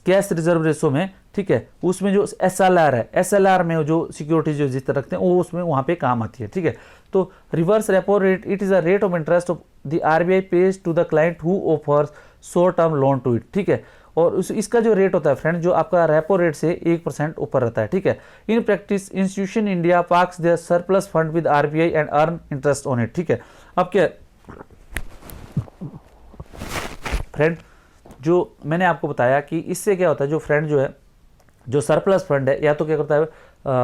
कैश रिजर्व रेशो में, ठीक है, उसमें जो एसएलआर है, एसएलआर में जो सिक्योरिटी जो जिस तरह रखते हैं वो उसमें वहाँ पे काम आती है, ठीक है। तो reverse repo rate it is a rate of interest of the RBI pays to the client who offers short term loan to it, ठीक है। और इसका जो रेट होता है फ्रेंड जो आपका रेपो रेट से 1% ऊपर रहता है, ठीक है। In practice institution India parks their surplus fund with RBI and earn interest on it, ठीक है। अब क्या फ्रेंड जो मैंने आपको बताया कि इससे क्या होता है, जो फ्रेंड जो है जो सरप्लस फंड है या तो क्या करता है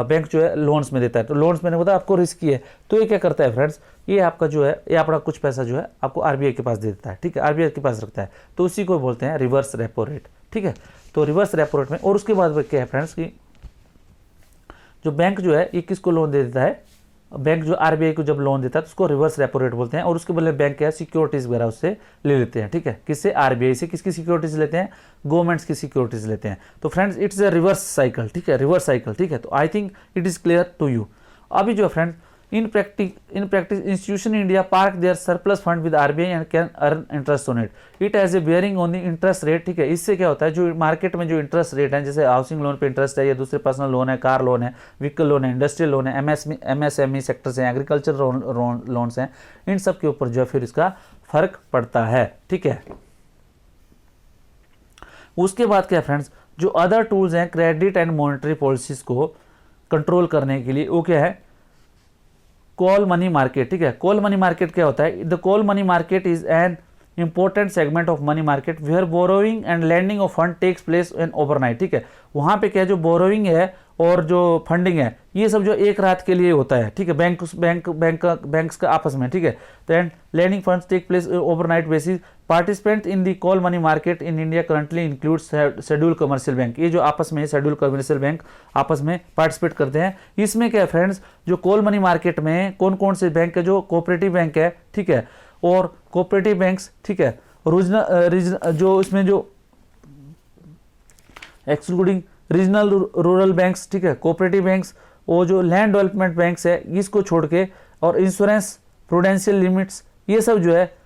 बैंक जो है लोन्स में देता है, तो लोन्स मैंने बताया आपको रिस्की है, तो ये क्या करता है फ्रेंड्स, ये आपका जो है ये अपना कुछ पैसा जो है आपको आरबीआई के पास दे देता है, ठीक है, आरबीआई के पास रखता है, तो उसी को बोलते हैं रिवर्स रेपो रेट, ठीक है। तो रिवर्स रेपो रेट में, और उसके बाद क्या है फ्रेंड्स कि जो बैंक जो है ये किसको लोन दे देता है, बैंक जो आरबीआई को जब लोन देता है तो उसको रिवर्स रेपो रेट बोलते हैं, और उसके बदले बैंक क्या है सिक्योरिटीज वगैरह उससे ले लेते हैं, ठीक है, किससे, आरबीआई से। किसकी सिक्योरिटीज लेते हैं, गवर्नमेंट्स की सिक्योरिटीज लेते हैं। तो friends it's a reverse cycle, ठीक है, रिवर्स साइकिल, ठीक है। तो I think it is clear to you. अभी जो friends in practice institution India park their surplus fund with RBI and can earn interest on it has a bearing on the interest rate, ठीक है। इससे क्या होता है जो market में जो इंटरेस्ट रेट है, जैसे हाउसिंग लोन पे इंटरेस्ट है या दूसरे पर्सनल लोन है, कार लोन है, व्हीकल लोन है, इंडस्ट्रियल लोन है, एमएसएमई सेक्टर से, एग्रीकल्चर लोन्स हैं, इन सब के ऊपर जो है फिर इसका फर्क पड़ता है, ठीक है। उसके बाद क्या फ्रेंड्स जो अदर टूल्स हैं क्रेडिट एंड मॉनेटरी पॉलिसीज को कंट्रोल करने के लिए, वो क्या है कॉल मनी मार्केट, ठीक है। कॉल मनी मार्केट क्या होता है, the call money market is an important segment of money market where borrowing and lending of fund takes place in overnight, ठीक है। वहाँ पे क्या जो बोरोइंग है और जो फंडिंग है ये सब जो एक रात के लिए होता है, ठीक है, बैंक्स का आपस में, ठीक है। तो and lending funds take place overnight basis. Participant in the call money market in India currently include schedule commercial bank, ये जो आपस में शेड्यूल कमर्शियल बैंक आपस में पार्टिसिपेट करते हैं। इसमें क्या है फ्रेंड्स जो कॉल मनी मार्केट में कौन कौन से बैंक है, जो कोऑपरेटिव बैंक है, ठीक है, और कोऑपरेटिव बैंक्स, ठीक है, जो इसमें जो एक्सक्लूडिंग रीजनल रूरल बैंक्स, ठीक है, कोऑपरेटिव बैंक्स, और जो लैंड डेवलपमेंट बैंक्स है इसको छोड़ के, और इंश्योरेंस प्रूडेंशियल लिमिट्स, ये सब जो है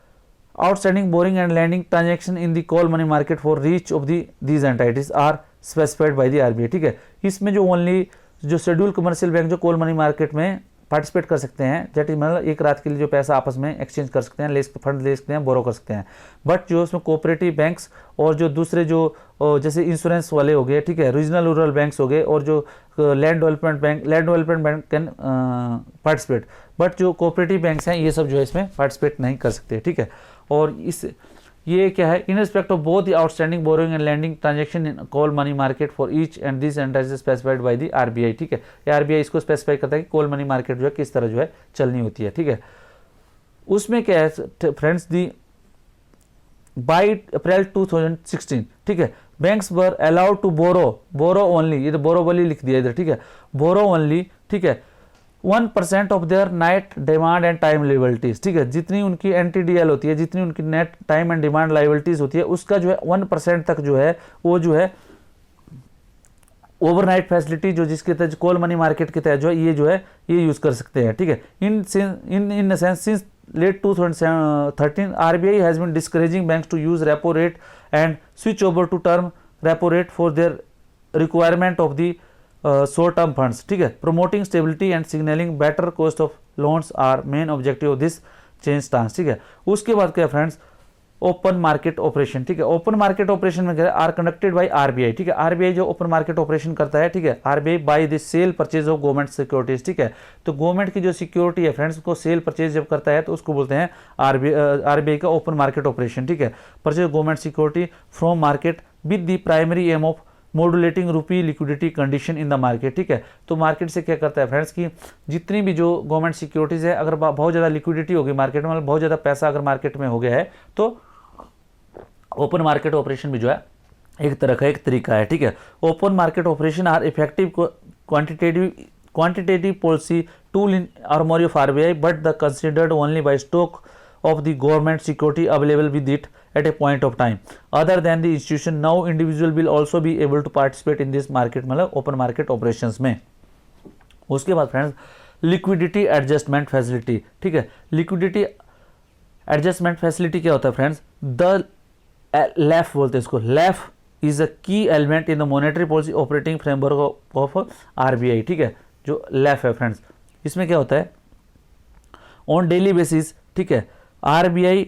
outstanding borrowing and lending transaction in the call money market for reach of these entities are specified by the RBI, ठीक है। इसमें जो ओनली जो शेड्यूल कमर्शियल बैंक जो कॉल मनी मार्केट में पार्टिसिपेट कर सकते हैं, दैट इज मतलब एक रात के लिए जो पैसा आपस में एक्सचेंज कर सकते हैं, फंड ले सकते हैं, बोरो कर सकते हैं। बट जो उसमें कोऑपरेटिव बैंक्स और जो दूसरे जो जैसे इंश्योरेंस वाले हो गए, ठीक है, रीजनल रूरल बैंक्स हो गए, और जो land development bank can participate, but जो कोऑपरेटिव बैंक्स हैं ये सब जो है इसमें पार्टिसिपेट नहीं कर सकते, ठीक है। और इस ये क्या है, in respect of both the outstanding borrowing and lending transaction in call money market for each and this entities specified by the RBI, ठीक है। ये आरबीआई इसको स्पेसिफाई करता है कि कॉल मनी मार्केट जो है किस तरह जो है चलनी होती है, ठीक है। उसमें क्या है फ्रेंड्स, दी बाई अप्रैल 2016, ठीक है, banks were allowed to borrow only, ये तो बोरो वाली लिख दिया इधर, ठीक है, बोरो ओनली, ठीक है, 1% of there night demand and time liabilities, ठीक है, जितनी उनकी एनटीडीएल होती है, जितनी उनकी net time and demand liabilities होती है, उसका जो है 1% तक जो है वो जो है ओवरनाइट फैसिलिटी जो जिसके तहत कॉल मनी मार्केट के तहत जो है ये यूज कर सकते हैं, ठीक है। In sense since late 2013 RBI has been discouraging banks to use repo rate and switch over to term repo rate for their requirement of the short term funds, ठीक है। promoting stability and signaling better cost of loans are main objective of this change stance, ठीक है। उसके बाद क्या friends, open market operation, ठीक है। Open market operation में क्या है, आर कंडक्टेड बाय आरबीआई, ठीक है। आरबीआई जो ओपन मार्केट ऑपरेशन करता है, ठीक है, RBI by the cell purchase of government securities, ठीक है। तो गवर्नमेंट की जो सिक्योरिटी है फ्रेंड्स, उसको सेल परचेज जब करता है तो उसको बोलते हैं आरबीआई का ओपन मार्केट ऑपरेशन, ठीक है। Purchase government security from market with the primary aim of modulating rupee liquidity condition in the market, ठीक है। तो मार्केट से क्या करता है फ्रेंड्स कि जितनी भी जो गवर्नमेंट सिक्योरिटीज है, अगर बहुत ज़्यादा लिक्विडिटी होगी मार्केट में, मतलब बहुत ज़्यादा पैसा अगर मार्केट में हो गया है, तो ओपन मार्केट ऑपरेशन भी जो है एक तरह का एक तरीका है, ठीक है। Open market operation are effective quantitative policy tool in armoury of RBI, but the considered only by stock of the government security available with it at a point of time other than the institution. Now individual will also be able to participate in this market, मतलब open market operations में। उसके बाद friends, liquidity adjustment facility, ठीक है। Liquidity adjustment facility क्या होता है friends, the left बोलते हैं इसको, लेफ इज अ की element in the monetary policy operating framework of RBI, ठीक है। जो लेफ है फ्रेंड्स, इसमें क्या होता है, ऑन डेली बेसिस, ठीक है, आरबीआई,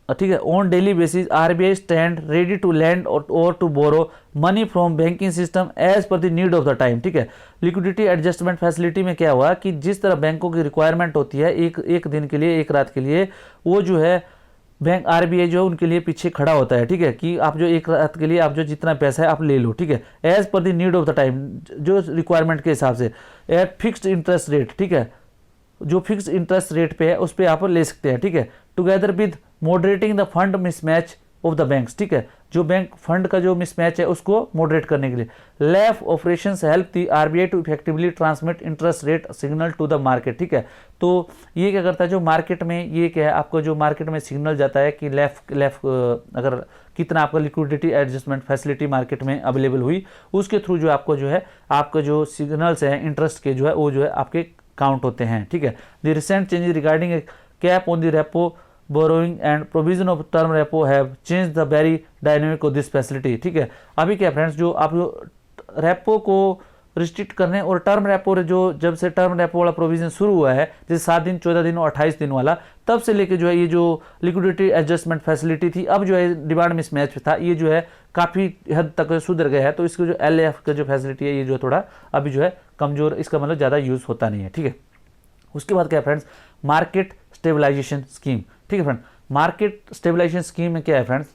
ठीक है, on daily basis RBI stand ready to lend or to borrow money from banking system as per the need of the time, ठीक है। लिक्विडिटी एडजस्टमेंट फैसिलिटी में क्या हुआ कि जिस तरह बैंकों की रिक्वायरमेंट होती है एक दिन के लिए, एक रात के लिए, वो जो है बैंक आरबीआई जो है उनके लिए पीछे खड़ा होता है, ठीक है, कि आप जो एक रात के लिए आप जो जितना पैसा है आप ले लो, ठीक है, as per the need of the time, जो रिक्वायरमेंट के हिसाब से, एट फिक्स्ड इंटरेस्ट रेट, ठीक है, जो फिक्स इंटरेस्ट रेट पे है उस पे आप ले सकते हैं, ठीक है। Together with moderating the fund mismatch of the banks, ठीक है, जो बैंक फंड का जो मिसमैच है उसको मॉडरेट करने के लिए। LAF operations help the RBI to effectively transmit interest rate signal to the market, ठीक है। तो ये क्या करता है, जो मार्केट में ये क्या है, आपको जो मार्केट में सिग्नल जाता है कि लेफ अगर कितना आपका लिक्विडिटी एडजस्टमेंट फैसिलिटी मार्केट में अवेलेबल हुई, उसके थ्रू जो आपको जो है आपका जो सिग्नल्स हैं इंटरेस्ट के जो है वो जो है आपके काउंट होते हैं, ठीक है। The recent changes regarding cap on the repo borrowing and provision of term repo have change the very dynamic of this facility, ठीक है। अभी क्या फ्रेंड्स, जो आप जो रेपो को रिस्ट्रिक्ट करने और टर्म रेपो जो जब से टर्म रेपो वाला प्रोविजन शुरू हुआ है, जैसे 7 दिन 14 दिन और 28 दिन वाला, तब से लेके जो है ये जो लिक्विडिटी एडजस्टमेंट फैसिलिटी थी, अब जो है डिमांड मिसमैच था, ये जो है काफ़ी हद तक सुधर गया है। तो इसको जो एलएफ का जो फैसिलिटी है ये जो थोड़ा अभी जो है कमजोर, इसका मतलब ज़्यादा यूज़ होता नहीं है, ठीक है। उसके बाद क्या है फ्रेंड्स, मार्केट स्टेबलाइजेशन स्कीम, ठीक है फ्रेंड। मार्केट स्टेबलाइजेशन स्कीम में क्या है फ्रेंड्स,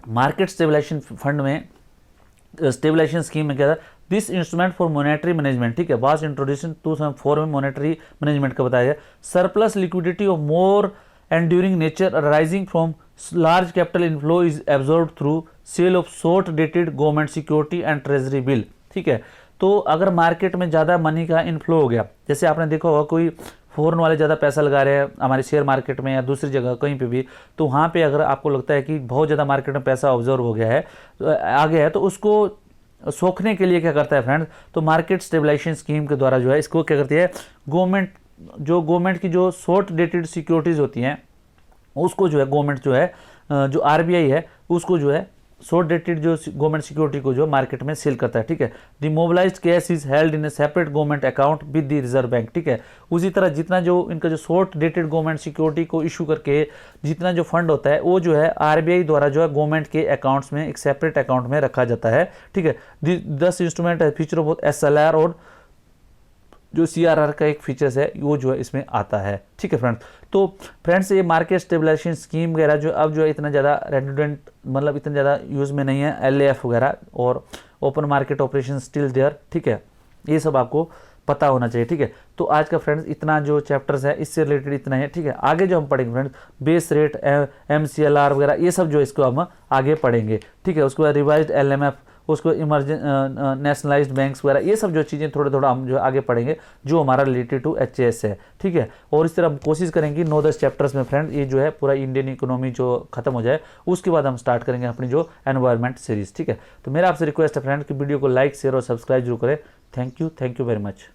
मार्केट स्टेबलाइजेशन फंड में स्टेबलाइजेशन स्कीम में क्या था, this instrument for monetary management, ठीक है, वाज इंट्रोड्यूशन 2004 में मॉनेटरी मैनेजमेंट का बताया गया। Surplus liquidity of more enduring nature arising from large capital inflow is absorbed through sale of short dated government security and treasury bill, ठीक है। तो अगर मार्केट में ज़्यादा मनी का इनफ्लो हो गया, जैसे आपने देखा होगा कोई फॉरेन वाले ज़्यादा पैसा लगा रहे हैं हमारे शेयर मार्केट में या दूसरी जगह कहीं पे भी, तो वहाँ पे अगर आपको लगता है कि बहुत ज़्यादा मार्केट में पैसा ऑब्जर्व हो गया है, तो आ गया है, तो उसको सोखने के लिए क्या करता है फ्रेंड्स, तो मार्केट स्टेबलाइजेशन स्कीम के द्वारा जो है इसको क्या करती है, गवर्नमेंट की जो शॉर्ट डेटेड सिक्योरिटीज़ होती हैं उसको जो है गवर्नमेंट जो है जो आरबीआई है उसको जो है शॉर्ट डेटेड जो गवर्नमेंट सिक्योरिटी को जो मार्केट में सेल करता है, ठीक है। The mobilised cash is held in A separate government account with the reserve bank, ठीक है। उसी तरह जितना जो इनका जो शॉर्ट डेटेड गवर्नमेंट सिक्योरिटी को इशू करके जितना जो फंड होता है वो जो है आरबीआई द्वारा जो है गवर्नमेंट के अकाउंट्स में एक सेपरेट अकाउंट में रखा जाता है, ठीक है। दस इंस्ट्रूमेंट है फीचर ऑफ एसएलआर और जो सीआरआर का एक फीचर्स है वो जो है इसमें आता है, ठीक है फ्रेंड्स। तो फ्रेंड्स ये मार्केट स्टेबलाइजेशन स्कीम वगैरह जो अब जो है इतना ज़्यादा रेडुडेंट मतलब इतना ज़्यादा यूज़ में नहीं है, एलएएफ वगैरह और open market operation still there, ठीक है। ये सब आपको पता होना चाहिए, ठीक है। तो आज का फ्रेंड्स इतना जो चैप्टर्स है इससे रिलेटेड इतना है, ठीक है। आगे जो हम पढ़ेंगे फ्रेंड्स बेस रेट, एमसीएलआर वगैरह ये सब जो इसको हम आगे पढ़ेंगे, ठीक है। उसके बाद रिवाइज्ड एलएमएफ, उसको इमरजेंट नेशनलाइज्ड बैंक्स वगैरह ये सब जो चीज़ें थोड़ा थोड़ा हम जो आगे पढ़ेंगे जो हमारा रिलेटेड टू एचएएस है, ठीक है। और इस तरह हम कोशिश करेंगे 9-10 चैप्टर्स में फ्रेंड ये जो है पूरा इंडियन इकोनॉमी जो खत्म हो जाए उसके बाद हम स्टार्ट करेंगे अपनी जो एनवायरनमेंट सीरीज, ठीक है। तो मेरा आपसे रिक्वेस्ट है फ्रेंड कि वीडियो को लाइक शेयर और सब्सक्राइब जरूर करें। Thank you very much.